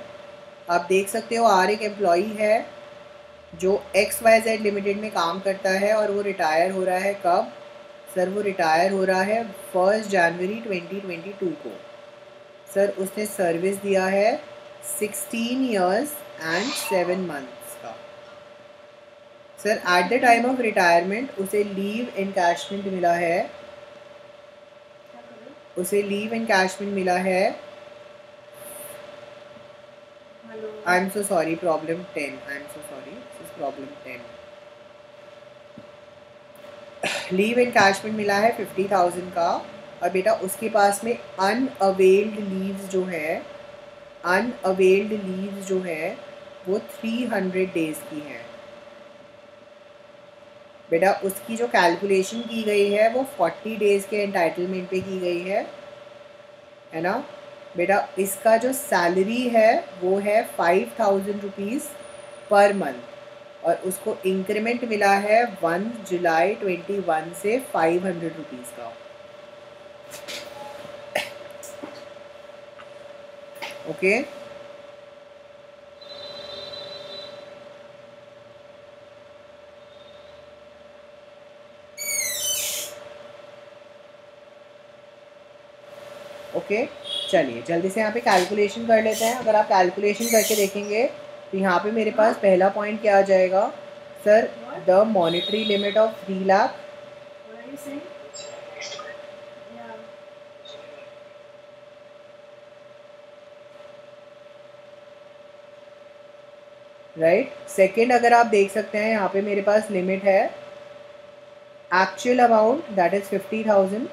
आप देख सकते हो आर एक एम्प्लॉई है जो XYZ लिमिटेड में काम करता है और वो रिटायर हो रहा है कब? सर वो रिटायर हो रहा है 1 जनवरी 2022 को। सर उसने सर्विस दिया है 16 years and 7 months का। Sir eight the time of retirement उसे लीव एनकैशमेंट मिला है, I am so sorry, problem 10, I am so sorry, this is problem 10। Leave encashment मिला है 50,000 का और बेटा उसके पास में अनअवेल्ड लीव्स जो है वो 300 डेज की है। बेटा उसकी जो कैलकुलेशन की गई है वो 40 डेज़ के एंटाइटलमेंट पे की गई है ना बेटा। इसका जो सैलरी है वो है 5000 रुपीज़ पर मंथ और उसको इंक्रीमेंट मिला है 1 जुलाई 21 से 500 रुपीज़ का। ओके ओके चलिए जल्दी से यहाँ पे कैलकुलेशन कर लेते हैं। अगर आप कैलकुलेशन करके देखेंगे तो यहाँ पे मेरे पास पहला पॉइंट क्या आ जाएगा sir, the monetary limit of 3 lakh right. Second अगर आप देख सकते हैं यहाँ पे मेरे पास लिमिट है actual amount that is 50,000।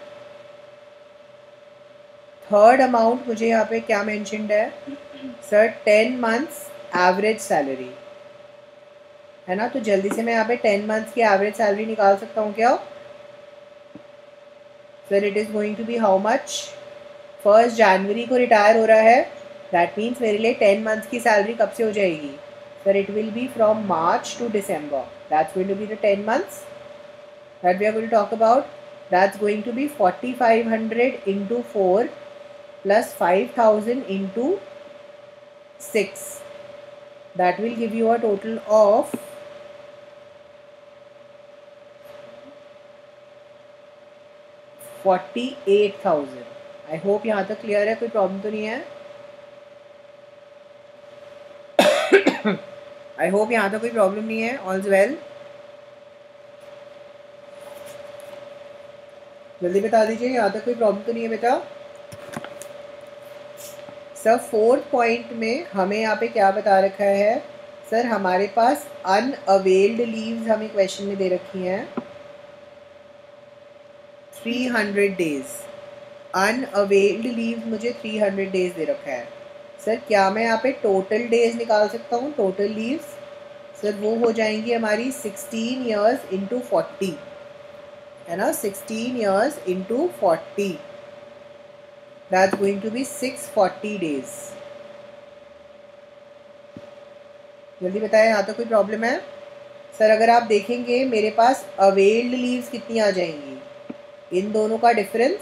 Third amount मुझे यहाँ पे क्या मेंशन्ड है सर, 10 मंथ्स एवरेज सैलरी है ना। तो जल्दी से मैं यहाँ पे 10 मंथ्स की एवरेज सैलरी निकाल सकता हूँ क्या sir? It is going to be how much? 1 जनवरी को रिटायर हो रहा है, दैट मीन्स मेरे लिए 10 मंथ्स की सैलरी कब से हो जाएगी sir? It will be from March to December, that's going to be the 10 months that we are going to talk about. That's going to be 4500 into 4 plus 5000 into 6. That will give you a total of 48,000. I hope यहाँ तक clear है, कोई problem तो नहीं है? I hope यहाँ तक कोई प्रॉब्लम नहीं है, all's well. जल्दी बता दीजिए यहाँ तक कोई प्रॉब्लम तो नहीं है बेटा? सर 4th पॉइंट में हमें यहाँ पे क्या बता रखा है सर, हमारे पास अनअवेल्ड लीव्स हमें क्वेश्चन में दे रखी हैं 300 डेज। अनअवेल्ड लीव्स मुझे 300 डेज दे रखा है सर। क्या मैं यहाँ पे टोटल डेज निकाल सकता हूँ? टोटल लीव्स सर वो हो जाएंगी हमारी 16 ईयर्स इंटू 40 है ना, 16 years into 40 that's going to be 640 days. जल्दी बताएं यहाँ तो कोई प्रॉब्लम है सर? अगर आप देखेंगे मेरे पास अवेल्ड लीव्स कितनी आ जाएंगी, इन दोनों का difference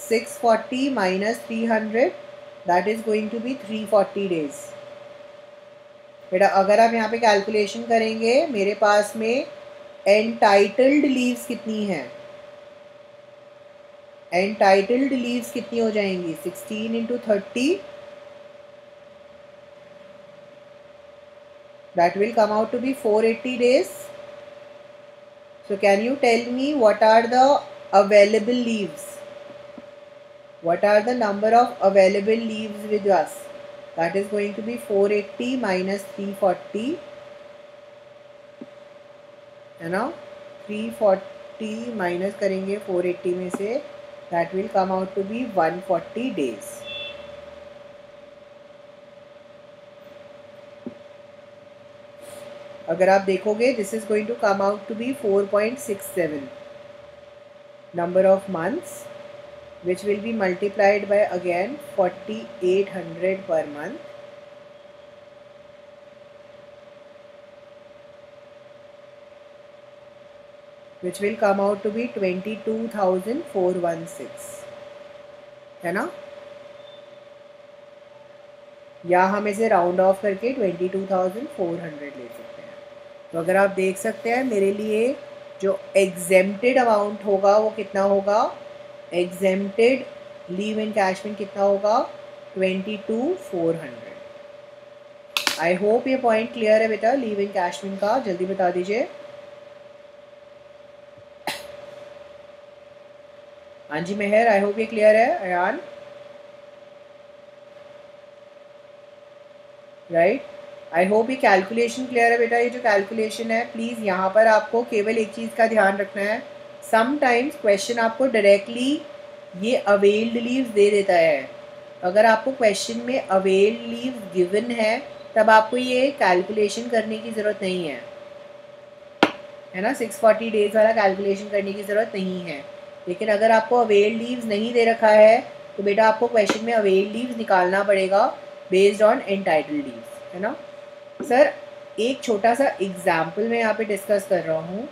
640 minus 300 that is going to be 340 days. बेटा अगर आप यहाँ पे कैलकुलेशन करेंगे मेरे पास में एंटाइटल्ड लीव्स कितनी हैं, एंटाइटल्ड लीव्स कितनी हो जाएंगी 16 into 30 that will come out to be 480 days. So can you tell me what are the available leaves? What are the number of available leaves with us? That is going to be 480 minus 340 है ना। 340 minus करेंगे 480 में से, that will come out to be 140 days. अगर आप देखोगे this is going to come out to be 4.67 number of months which will be multiplied by again 4800 per month which will come out to be 22,416 है ना। या हम इसे round of करके 22,400 ले सकते हैं। तो अगर आप देख सकते हैं मेरे लिए जो एग्जेम्प्टेड अमाउंट होगा वो कितना होगा, एग्जेम्प्टेड लीव एनकैशमेंट कितना होगा 22,400। आई होप ये पॉइंट क्लियर है बेटा लीव एनकैशमेंट का, जल्दी बता दीजिए। हाँ जी मेहर, आई होप ये क्लियर है। अयान राइट, आई होप ये कैलकुलेशन क्लियर है बेटा। ये जो कैलकुलेशन है प्लीज़ यहाँ पर आपको केवल एक चीज़ का ध्यान रखना है, समटाइम्स क्वेश्चन आपको डायरेक्टली ये अवेल्ड लीव्स दे देता है। अगर आपको क्वेश्चन में अवेल्ड लीव्स गिवन है तब आपको ये कैलकुलेशन करने की ज़रूरत नहीं है ना, 640 डेज़ वाला कैलकुलेशन करने की ज़रूरत नहीं है। लेकिन अगर आपको अवेल्ड लीव्स नहीं दे रखा है तो बेटा आपको क्वेश्चन में अवेल्ड लीव्स निकालना पड़ेगा बेस्ड ऑन एंटाइटल्ड लीव्स, है ना। सर एक छोटा सा एग्जाम्पल मैं यहाँ पे डिस्कस कर रहा हूँ।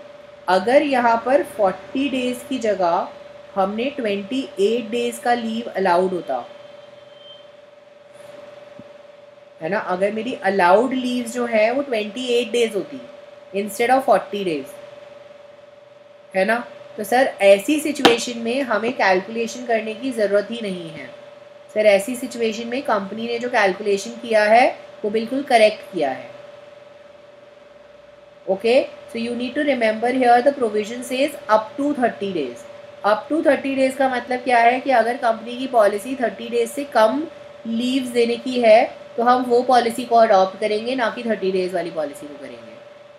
अगर यहाँ पर 40 डेज़ की जगह हमने 28 डेज़ का लीव अलाउड होता, है ना, अगर मेरी अलाउड लीव जो है वो 28 डेज़ होती इंस्टेड ऑफ 40 डेज़, है ना, तो सर ऐसी सिचुएशन में हमें कैलकुलेशन करने की ज़रूरत ही नहीं है। सर ऐसी सिचुएशन में कंपनी ने जो कैलकुलेशन किया है वो बिल्कुल करेक्ट किया है। Okay, so you need to remember here the provision says up to 30 days. Up to 30 days का मतलब क्या है कि अगर कंपनी की पॉलिसी 30 डेज़ से कम लीव्स देने की है तो हम वो पॉलिसी को अडॉप्ट करेंगे, ना कि 30 डेज़ वाली पॉलिसी को करेंगे,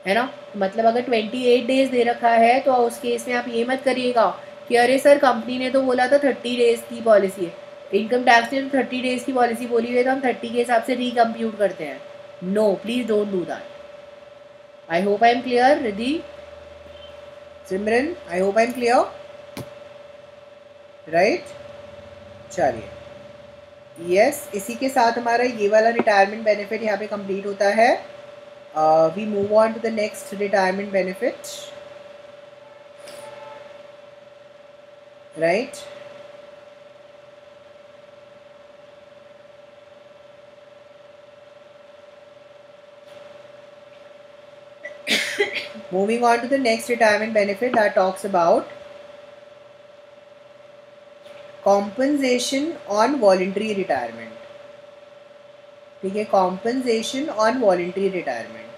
है ना। मतलब अगर 28 डेज़ दे रखा है तो उस केस में आप ये मत करिएगा कि अरे सर कंपनी ने तो बोला था 30 डेज़ की पॉलिसी है, इनकम टैक्स ने तो 30 डेज़ की पॉलिसी बोली हुई है तो हम 30 के हिसाब से रिकम्प्यूट करते हैं। No, please don't do that. I hope I am clear, Riddhi, Simran, I hope I am clear, right? चलिए, yes, इसी के साथ हमारा ये वाला रिटायरमेंट बेनिफिट यहाँ पे कंप्लीट होता है। We move on to the next retirement benefit, right. Moving on to the next retirement benefit that talks about compensation on voluntary retirement. ठीक है, compensation on voluntary retirement.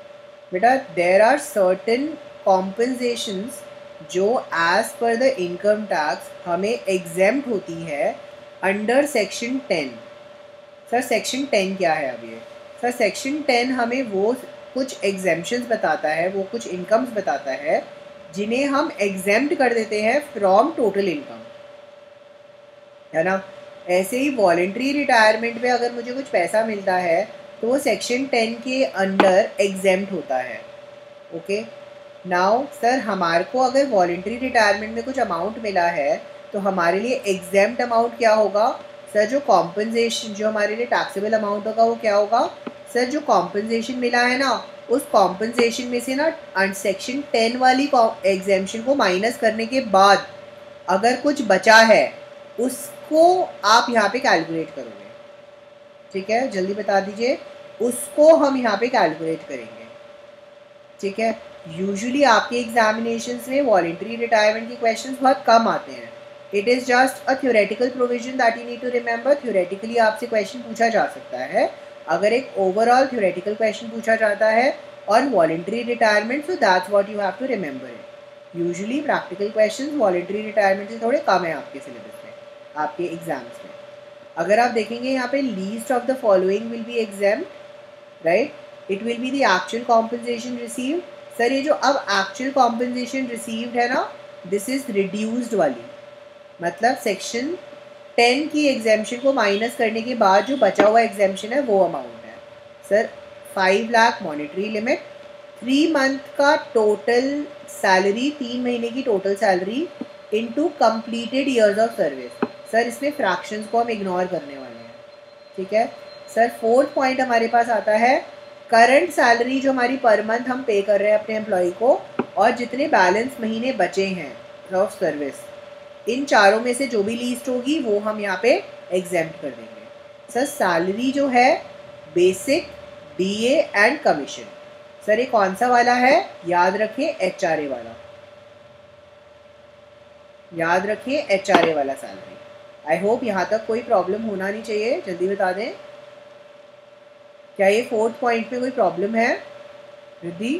बेटा there are certain compensations जो as per the income tax हमें exempt होती है under section 10. Sir section 10 क्या है अब ये? सर सेक्शन 10 हमें वो कुछ एग्जेम्पशंस बताता है, वो कुछ इनकम्स बताता है जिन्हें हम एग्जेम्प्ट कर देते हैं फ्रॉम टोटल इनकम, है ना। ऐसे ही वॉलंटरी रिटायरमेंट में अगर मुझे कुछ पैसा मिलता है तो वो सेक्शन 10 के अंडर एग्जेम्प्ट होता है। ओके, नाउ सर हमारे को अगर वॉलंटरी रिटायरमेंट में कुछ अमाउंट मिला है तो हमारे लिए एग्जेम्प्ट अमाउंट क्या होगा? सर जो कॉम्पनसेशन, जो हमारे लिए टैक्सेबल अमाउंट होगा वो क्या होगा? सर जो कॉम्पनसेशन मिला है ना, उस कॉम्पनसेशन में से ना सेक्शन 10 वाली एग्जेम्पशन को माइनस करने के बाद अगर कुछ बचा है उसको आप यहाँ पे कैलकुलेट करोगे। ठीक है, जल्दी बता दीजिए, उसको हम यहाँ पे कैलकुलेट करेंगे। ठीक है, यूजुअली आपके एग्जामिनेशंस में वॉलंटरी रिटायरमेंट के क्वेश्चंस बहुत कम आते हैं। It is just a theoretical provision that you need to remember. Theoretically आपसे क्वेश्चन पूछा जा सकता है अगर एक ओवरऑल थ्योरेटिकल क्वेश्चन पूछा जाता है on voluntary retirement, so that's what you have to remember it. Usually practical questions voluntary retirement से थोड़े कम है आपके सिलेबस में, आपके एग्जाम्स में। अगर आप देखेंगे यहाँ पे least of the following will be examined, right. It will be the actual compensation received. Sir ये जो अब एक्चुअल कॉम्पनसेशन रिसीव्ड है ना, दिस इज रिड्यूस्ड वाली, मतलब सेक्शन 10 की एग्जेम्पशन को माइनस करने के बाद जो बचा हुआ एग्जेम्पशन है वो अमाउंट है। Sir 5 lakh monetary limit, 3 month का टोटल सैलरी, 3 महीने की total salary into completed years of service. Sir इसमें फ्रैक्शंस को हम इग्नोर करने वाले हैं। ठीक है सर, 4th पॉइंट हमारे पास आता है करंट सैलरी जो हमारी पर मंथ हम पे कर रहे हैं अपने एम्प्लॉय को, और जितने बैलेंस महीने बचे हैं ऑफ सर्विस, इन चारों में से जो भी लीस्ट होगी वो हम यहाँ पे एग्जेम्प्ट कर देंगे। सर सैलरी जो है basic, DA and commission, sir ये कौन सा वाला है? याद रखिए एचआरए वाला, याद रखिए एचआरए वाला सैलरी। आई होप यहाँ तक कोई प्रॉब्लम होना नहीं चाहिए, जल्दी बता दें क्या ये 4th पॉइंट में कोई प्रॉब्लम है रिद्धि?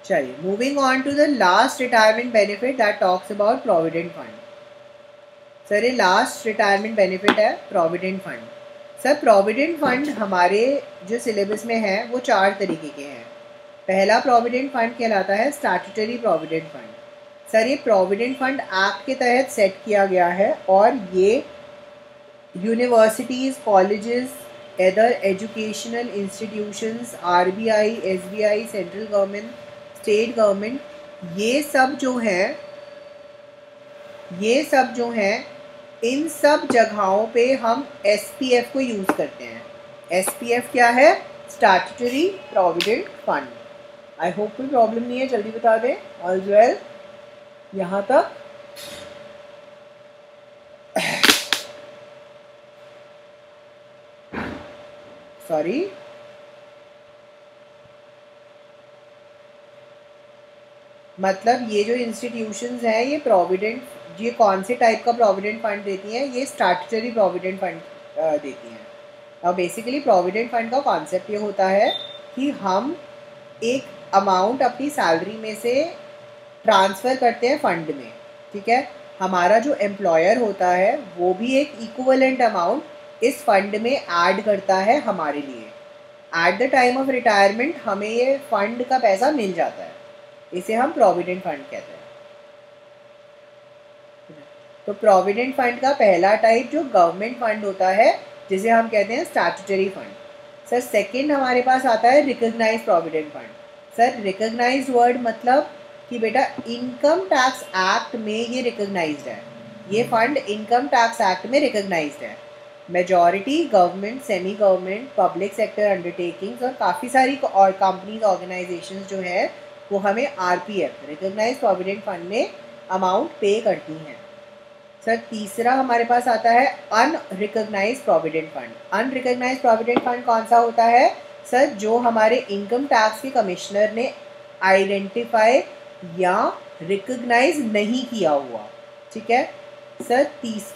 चलिए, moving on to the last retirement benefit that talks about provident fund. Sir ये लास्ट रिटायरमेंट बेनिफिट है provident fund. Sir provident fund हमारे जो सिलेबस में है वो 4 तरीके के हैं। पहला प्रोविडेंट फंड कहलाता है स्टैट्यूटरी प्रोविडेंट फंड। सर ये प्रोविडेंट फंड एक्ट के तहत सेट किया गया है और ये universities, colleges other educational institutions, RBI, SBI, central government, state government, ये सब जो हैं इन सब जगहों पे हम एसपीएफ को यूज़ करते हैं। एसपीएफ क्या है? Statutory provident fund. आई होप कोई प्रॉब्लम नहीं है, जल्दी बता दें। ऑल वेल यहाँ तक? सॉरी, मतलब ये जो इंस्टीट्यूशंस हैं ये प्रोविडेंट, ये कौन से टाइप का प्रोविडेंट फंड देती हैं? ये स्टैट्यूटरी प्रोविडेंट फंड देती हैं। और बेसिकली प्रोविडेंट फंड का कॉन्सेप्ट ये होता है कि हम एक अमाउंट अपनी सैलरी में से ट्रांसफ़र करते हैं फंड में, ठीक है। हमारा जो एम्प्लॉयर होता है वो भी एक इक्विवेलेंट अमाउंट इस फंड में ऐड करता है हमारे लिए। Eight the time of retirement हमें ये फंड का पैसा मिल जाता है, इसे हम प्रोविडेंट फंड कहते हैं। तो प्रोविडेंट फंड का पहला टाइप जो गवर्नमेंट फंड होता है जिसे हम कहते हैं स्टैट्यूटरी फंड। सर सेकंड हमारे पास आता है recognised provident fund. Sir recognised word मतलब कि बेटा इनकम टैक्स एक्ट में ये रिकॉग्नाइज्ड है, ये फंड इनकम टैक्स एक्ट में रिकॉग्नाइज्ड है। Majority government, semi government, public sector undertakings और काफ़ी सारी और कंपनीज, ऑर्गेनाइजेशंस जो है वो हमें आरपीएफ, रिकॉग्नाइज्ड प्रोविडेंट फंड में अमाउंट पे करती हैं। सर तीसरा हमारे पास आता है unrecognised provident fund. Unrecognised provident fund कौन सा होता है? सर जो हमारे इनकम टैक्स के कमिश्नर ने आइडेंटिफाई या रिकॉग्नाइज नहीं किया हुआ, ठीक है। सर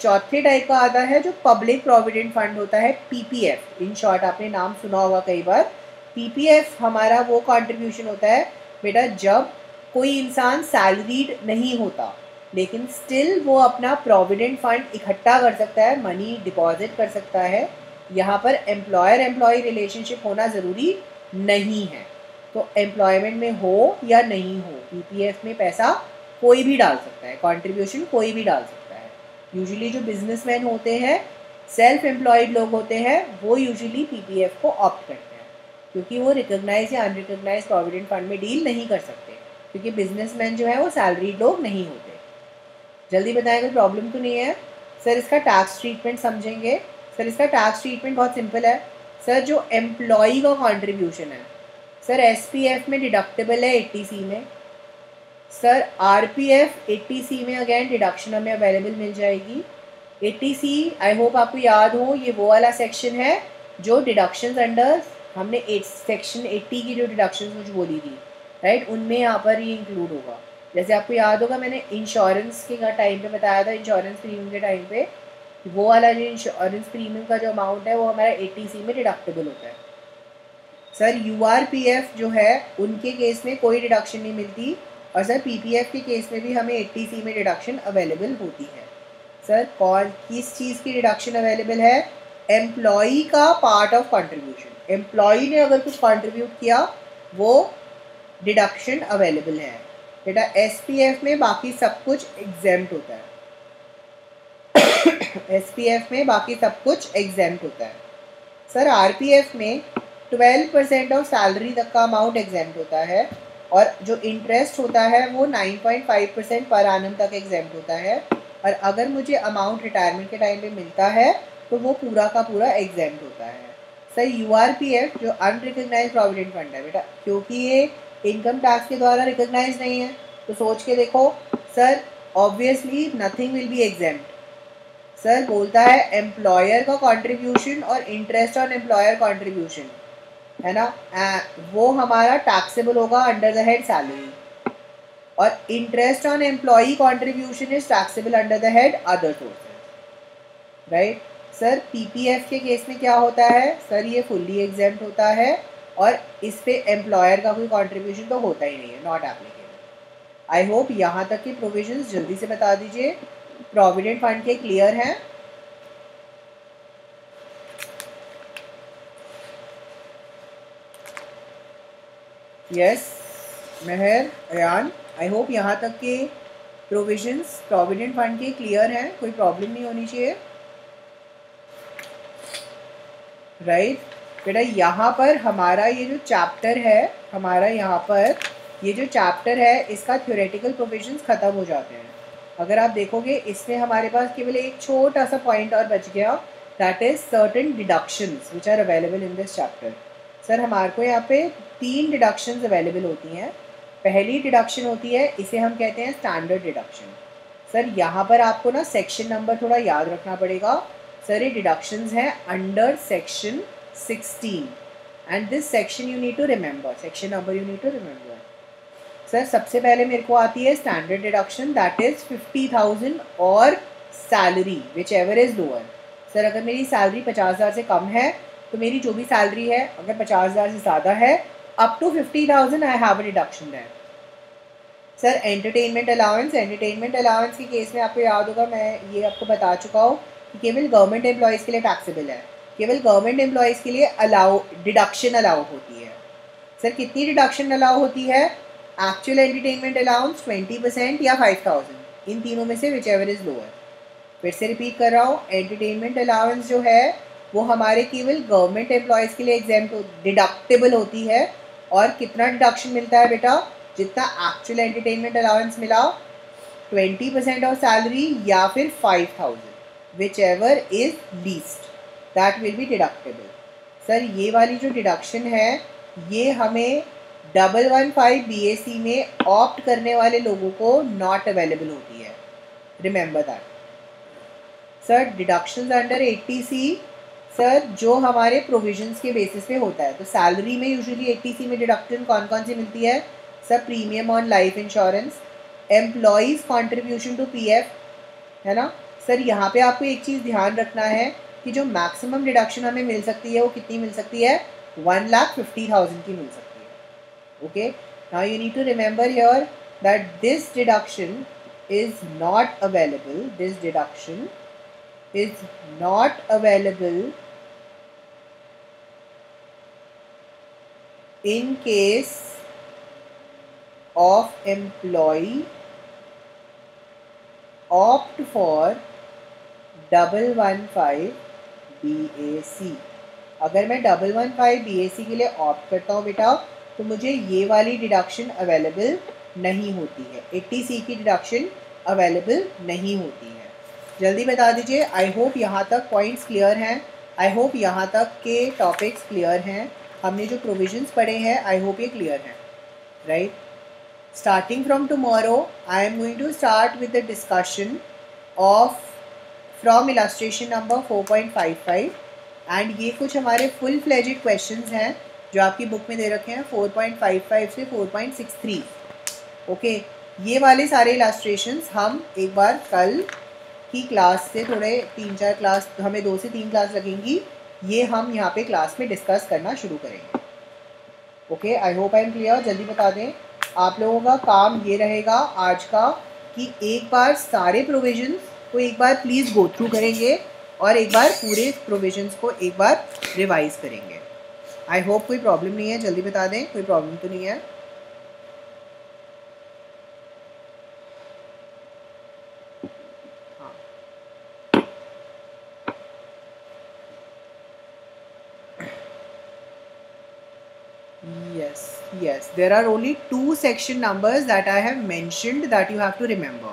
चौथे टाइप का आता है जो पब्लिक प्रोविडेंट फंड होता है, पीपीएफ। इन शॉर्ट आपने नाम सुना होगा कई बार। पीपीएफ हमारा वो कंट्रीब्यूशन होता है बेटा जब कोई इंसान सैलरीड नहीं होता लेकिन स्टिल वो अपना प्रोविडेंट फंड इकट्ठा कर सकता है, मनी डिपॉजिट कर सकता है। यहाँ पर एम्प्लॉयर एम्प्लॉय रिलेशनशिप होना ज़रूरी नहीं है, तो एम्प्लॉयमेंट में हो या नहीं हो पीपीएफ में पैसा कोई भी डाल सकता है, कंट्रीब्यूशन कोई भी डाल सकता है। यूजुअली जो बिजनेसमैन होते हैं, सेल्फ एम्प्लॉयड लोग होते हैं, वो यूजुअली पीपीएफ को ऑप्ट करते हैं क्योंकि वो रिकॉग्नाइज या अनरिकॉग्नाइज प्रोविडेंट फंड में डील नहीं कर सकते क्योंकि बिजनेसमैन जो है वो सैलरीड लोग नहीं होते। जल्दी बताएं, कोई प्रॉब्लम तो नहीं है? सर इसका टैक्स ट्रीटमेंट समझेंगे। सर इसका टैक्स ट्रीटमेंट बहुत सिंपल है। सर जो एम्प्लॉई का कंट्रीब्यूशन है सर एसपीएफ में डिडक्टेबल है 80C में। सर आरपीएफ 80C में अगेन डिडक्शन हमें अवेलेबल मिल जाएगी। 80C आई होप आपको याद हो, ये वो वाला सेक्शन है जो डिडक्शंस अंडर हमने सेक्शन 80 की जो डिडक्शंस मुझे बोली थी, राइट, उनमें यहाँ पर ये इंक्लूड होगा। जैसे आपको याद होगा मैंने इंश्योरेंस के टाइम पे बताया था, इंश्योरेंस प्रीमियम के टाइम पे वो वाला जो इंश्योरेंस प्रीमियम का जो अमाउंट है वो हमारा 80C में डिडक्टेबल होता है। सर यूआरपीएफ जो है उनके केस में कोई डिडक्शन नहीं मिलती और सर पीपीएफ के केस में भी हमें 80C में डिडक्शन अवेलेबल होती है। सर किस चीज़ की डिडक्शन अवेलेबल है? एम्प्लॉई का पार्ट ऑफ कंट्रीब्यूशन। एम्प्लॉई ने अगर कुछ कंट्रीब्यूट किया वो डिडक्शन अवेलेबल है बेटा। एसपीएफ में बाकी सब कुछ एग्जेम्प्ट होता है। एसपीएफ में बाकी सब कुछ एग्जेम्प्ट होता है। सर आरपीएफ में 12% ऑफ सैलरी तक का अमाउंट एग्जेम्प्ट होता है और जो इंटरेस्ट होता है वो 9.5% पर एनम तक एग्जेम्प्ट होता है और अगर मुझे अमाउंट रिटायरमेंट के टाइम पे मिलता है तो वो पूरा का पूरा एग्जेम्प्ट होता है। सर यूआरपीएफ जो अनरिकॉग्नाइज्ड प्रोविडेंट फंड है बेटा, क्योंकि ये इनकम टैक्स के द्वारा रिकॉग्नाइज नहीं है तो सोच के देखो sir obviously nothing will be exempt. Sir बोलता है एम्प्लॉयर का कंट्रीब्यूशन और इंटरेस्ट ऑन एम्प्लॉयर कंट्रीब्यूशन है ना, वो हमारा टैक्सेबल होगा अंडर द हेड सैलरी और interest on employee contribution is taxable under the head other sources, right. Sir PPF के केस में क्या होता है? सर ये फुल्ली एग्जेम्प्ट होता है और इस पे एम्प्लॉयर का कोई कंट्रीब्यूशन तो होता ही नहीं है, नॉट एप्लीकेबल। आई होप यहाँ तक के प्रोविजंस जल्दी से बता दीजिए प्रोविडेंट फंड के क्लियर हैं? Yes Meher, Ayaan, I hope यहाँ तक के प्रोविजंस प्रोविडेंट फंड के क्लियर हैं, कोई प्रॉब्लम नहीं होनी चाहिए। राइट बेटा, यहाँ पर हमारा ये जो चैप्टर है, हमारा यहाँ पर ये जो चैप्टर है इसका थ्योरेटिकल प्रोविजंस ख़त्म हो जाते हैं। अगर आप देखोगे इसमें हमारे पास केवल एक छोटा सा पॉइंट और बच गया, that is certain deductions which are available in this chapter. Sir हमारे को यहाँ पे 3 डिडक्शंस अवेलेबल होती हैं। पहली डिडक्शन होती है, इसे हम कहते हैं स्टैंडर्ड डिडक्शन। सर यहाँ पर आपको ना सेक्शन नंबर थोड़ा याद रखना पड़ेगा। सर ये डिडक्शंस हैं under section 16 and this section you need to remember, section number you need to remember. Sir सबसे पहले मेरे को आती है स्टैंडर्ड डिडक्शन, दैट इज़ 50,000 और salary which ever is lower. Sir अगर मेरी सैलरी 50,000 से कम है तो मेरी जो भी सैलरी है अगर 50,000 से ज़्यादा है, up to 50,000 I have a deduction that. Sir entertainment allowance, entertainment allowance के केस में आपको याद होगा, मैं ये आपको बता चुका हूँ कि केवल गवर्नमेंट एम्प्लॉयज़ के लिए टैक्सेबल है, केवल गवर्नमेंट एम्प्लॉयज़ के लिए डिडक्शन अलाउ होती है। सर कितनी डिडक्शन अलाउ होती है? एक्चुअल एंटरटेनमेंट अलाउंस 20% या 5,000, इन तीनों में से विच एवर इज़ लोअर। फिर से रिपीट कर रहा हूँ, एंटरटेनमेंट अलाउंस जो है वो हमारे केवल गवर्नमेंट एम्प्लॉयज़ के लिए एग्जेम्प्ट डिडक्टेबल होती है। और कितना डिडक्शन मिलता है बेटा? जितना एक्चुअल एंटरटेनमेंट अलाउंस मिला, 20% ऑफ सैलरी या फिर 5,000, which ever is least, that will be deductible. Sir ये वाली जो डिडक्शन है ये हमें 115 BAC में ऑप्ट करने वाले लोगों को नॉट अवेलेबल होती है, remember that. Sir deductions under 80C, sir जो हमारे प्रोविजंस के बेसिस पे होता है, तो सैलरी में यूजुअली 80C में डिडक्शन कौन कौन सी मिलती है? Sir premium on life insurance, employee's contribution to PF, है ना। सर यहाँ पे आपको एक चीज़ ध्यान रखना है कि जो मैक्सिमम डिडक्शन हमें मिल सकती है वो कितनी मिल सकती है? 1,50,000 की मिल सकती है। Okay, now you need to remember here that this deduction is not available, this deduction is not available in case of employee opt for 115 BAC। अगर मैं 115 BAC के लिए ऑप्ट करता हूँ बेटा तो मुझे ये वाली डिडक्शन अवेलेबल नहीं होती है, 80C की डिडक्शन अवेलेबल नहीं होती है। जल्दी बता दीजिए। आई होप यहाँ तक पॉइंट्स क्लियर हैं, आई होप यहाँ तक के टॉपिक्स क्लियर हैं। हमने जो प्रोविजंस पढ़े हैं आई होप ये क्लियर हैं, right. Starting from tomorrow I am going to start with the discussion of from illustration number 4.55 and ये कुछ हमारे फुल फ्लेजेड क्वेश्चंस हैं जो आपकी बुक में दे रखे हैं 4.55 से 4.63। ओके, ये वाले सारे इलस्ट्रेशंस हम एक बार कल की क्लास से थोड़े 3-4 क्लास, हमें 2 से 3 क्लास लगेंगी, ये हम यहाँ पे क्लास में डिस्कस करना शुरू करेंगे। Okay, I hope I am clear. जल्दी बता दें, आप लोगों का काम ये रहेगा आज का कि एक बार सारे प्रोविजंस को एक बार प्लीज़ गो थ्रू करेंगे और एक बार पूरे प्रोविजंस को एक बार रिवाइज करेंगे। आई होप कोई प्रॉब्लम नहीं है, जल्दी बता दें, कोई प्रॉब्लम तो नहीं है। Yes, there are only 2 section numbers that I have mentioned that you have to remember.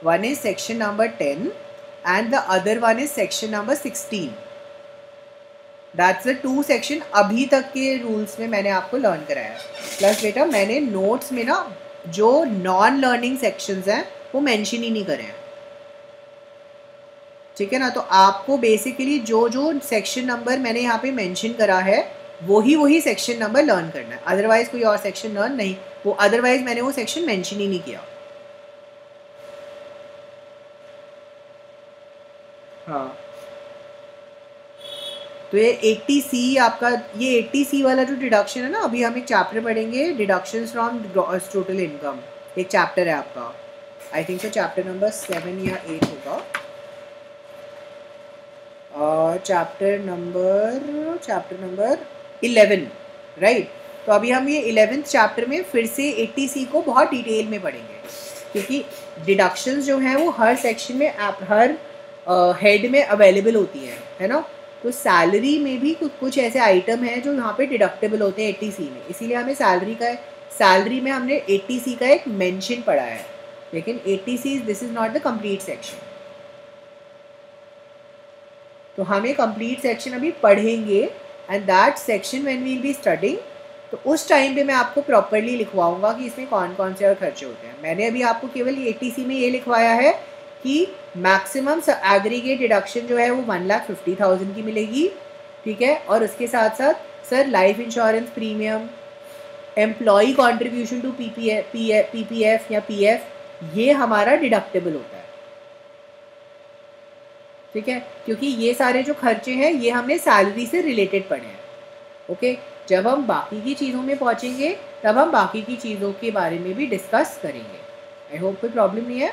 One is section number 10 and the other one is section number 16. That's the 2 section अभी तक के रूल्स में मैंने आपको learn कराया। Plus बेटा मैंने notes में ना जो नॉन लर्निंग सेक्शंस हैं वो मेंशन ही नहीं करे हैं, ठीक है ना। तो आपको बेसिकली जो जो सेक्शन नंबर मैंने यहाँ पे मेंशन करा है वही सेक्शन नंबर लर्न करना है, अदरवाइज कोई और सेक्शन लर्न नहीं, वो अदरवाइज मैंने वो सेक्शन मेंशन ही नहीं किया। हाँ, तो ये 80C आपका, ये 80C वाला जो डिडक्शन है ना, अभी हम एक चैप्टर पढ़ेंगे deductions from gross total income, एक चैप्टर है आपका, I think so chapter number 7 या 8 होगा, और चैप्टर नंबर 11, राइट। तो अभी हम ये 11th चैप्टर में फिर से 80C को बहुत डिटेल में पढ़ेंगे, क्योंकि डिडक्शंस जो हैं वो हर सेक्शन में हर हेड में अवेलेबल होती हैं, है ना। तो सैलरी में भी कुछ ऐसे आइटम हैं जो यहाँ पे डिडक्टेबल होते हैं 80C में, इसीलिए हमें सैलरी में हमने 80C का एक मेंशन पढ़ा है, लेकिन 80C this is not the complete section. तो हमें कंप्लीट सेक्शन अभी पढ़ेंगे and that section when we will be studying, तो उस टाइम पे मैं आपको प्रॉपरली लिखवाऊंगा कि इसमें कौन कौन से और खर्चे होते हैं। मैंने अभी आपको केवल 80C में ये लिखवाया है कि मैक्सिमम एग्रीगेट डिडक्शन जो है वो 1,50,000 की मिलेगी, ठीक है। और उसके साथ साथ sir life insurance premium, employee contribution to PPF या पीएफ, ये हमारा डिडक्टेबल होता है, ठीक है, क्योंकि ये सारे जो खर्चे हैं ये हमने सैलरी से रिलेटेड पढ़े हैं। ओके, जब हम बाकी की चीज़ों में पहुंचेंगे तब हम बाकी की चीज़ों के बारे में भी डिस्कस करेंगे। आई होप कोई प्रॉब्लम नहीं है,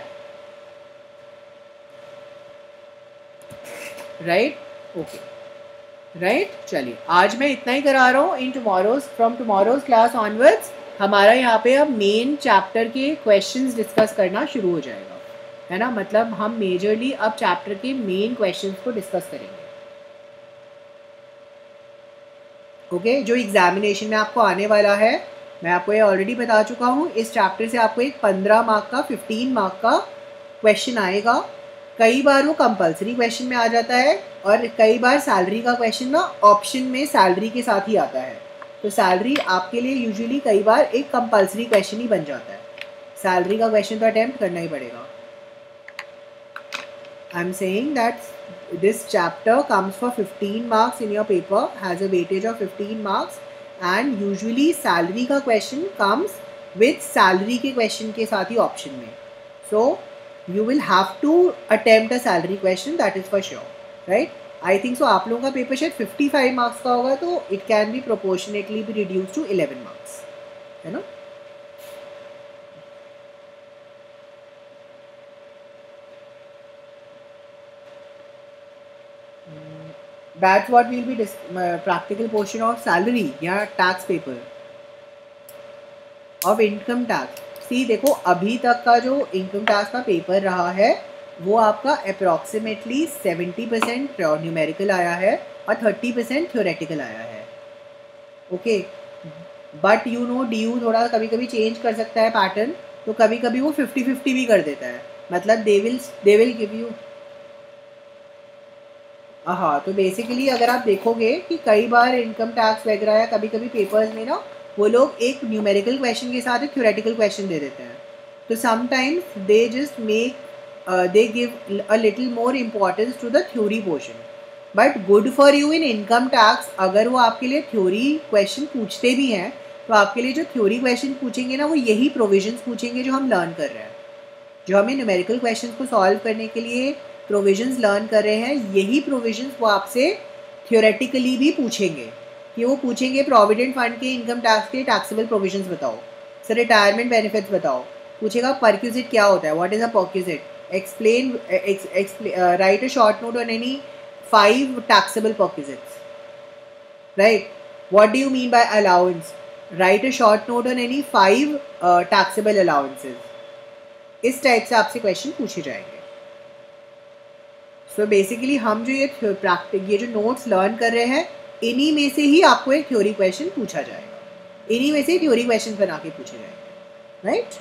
राइट? ओके, राइट, चलिए आज मैं इतना ही करा रहा हूँ। फ्रॉम टुमारोज क्लास ऑनवर्ड्स हमारा यहाँ पे अब मेन चैप्टर के क्वेश्चंस डिस्कस करना शुरू हो जाएगा, है ना। मतलब हम मेजरली अब चैप्टर के मेन क्वेश्चंस को डिस्कस करेंगे। ओके, जो एग्जामिनेशन में आपको आने वाला है मैं आपको ये ऑलरेडी बता चुका हूँ, इस चैप्टर से आपको एक 15 मार्क का 15 मार्क का क्वेश्चन आएगा। कई बार वो कंपलसरी क्वेश्चन में आ जाता है और कई बार सैलरी का क्वेश्चन ना ऑप्शन में सैलरी के साथ ही आता है, तो सैलरी आपके लिए यूजुअली कई बार एक कंपलसरी क्वेश्चन ही बन जाता है। सैलरी का क्वेश्चन तो अटेम्प्ट करना ही पड़ेगा। I am saying that this chapter comes for 15 marks in your paper, has a weightage of 15 marks, and usually salary का question comes with salary के question के साथ ही option में, so you will have to attempt a salary question, that is for sure, right? I think so आप लोगों का paper शायद 55 marks का होगा, तो it can be proportionately be reduced to 11 marks, है ना। That's what will be practical portion of salary या tax paper of income tax। सी देखो अभी तक का जो इनकम टैक्स का पेपर रहा है वो आपका अप्रॉक्सीमेटली 70% न्यूमेरिकल आया है और 30% थ्योरेटिकल आया है। Okay, but you know DU थोड़ा कभी कभी चेंज कर सकता है पैटर्न, तो कभी कभी वो 50-50 भी कर देता है, मतलब दे विल गिव यू। हाँ, तो बेसिकली अगर आप देखोगे कि कई बार इनकम टैक्स वगैरह या कभी कभी पेपर्स में ना वो लोग एक न्यूमेरिकल क्वेश्चन के साथ एक थ्योरेटिकल क्वेश्चन दे देते हैं, तो sometimes they just they give a little more importance to the theory portion. But good for you in income tax, अगर वो आपके लिए थ्योरी क्वेश्चन पूछते भी हैं तो आपके लिए जो थ्योरी क्वेश्चन पूछेंगे ना वो यही प्रोविजंस पूछेंगे जो हम लर्न कर रहे हैं। जो हमें न्यूमेरिकल क्वेश्चन को सॉल्व करने के लिए प्रोविजंस लर्न कर रहे हैं, यही प्रोविजंस वो आपसे थ्योरेटिकली भी पूछेंगे, कि वो पूछेंगे प्रोविडेंट फंड के इनकम टैक्स के टैक्सेबल प्रोविजंस बताओ, सर रिटायरमेंट बेनिफिट्स बताओ, पूछेगा परक्यूजिट क्या होता है, what is a perquisite, explain right a short note on any 5 taxable perquisites, right, what do you mean by allowance, right a short note on any 5 taxable allowances. इस type से आपसे question पूछे जाएंगे। So basically हम जो ये जो notes learn कर रहे हैं इन्हीं में से ही आपको एक थ्योरी क्वेश्चन पूछा जाएगा, इन्हीं में से थ्योरी क्वेश्चन बना के पूछे जाएंगे, राइट।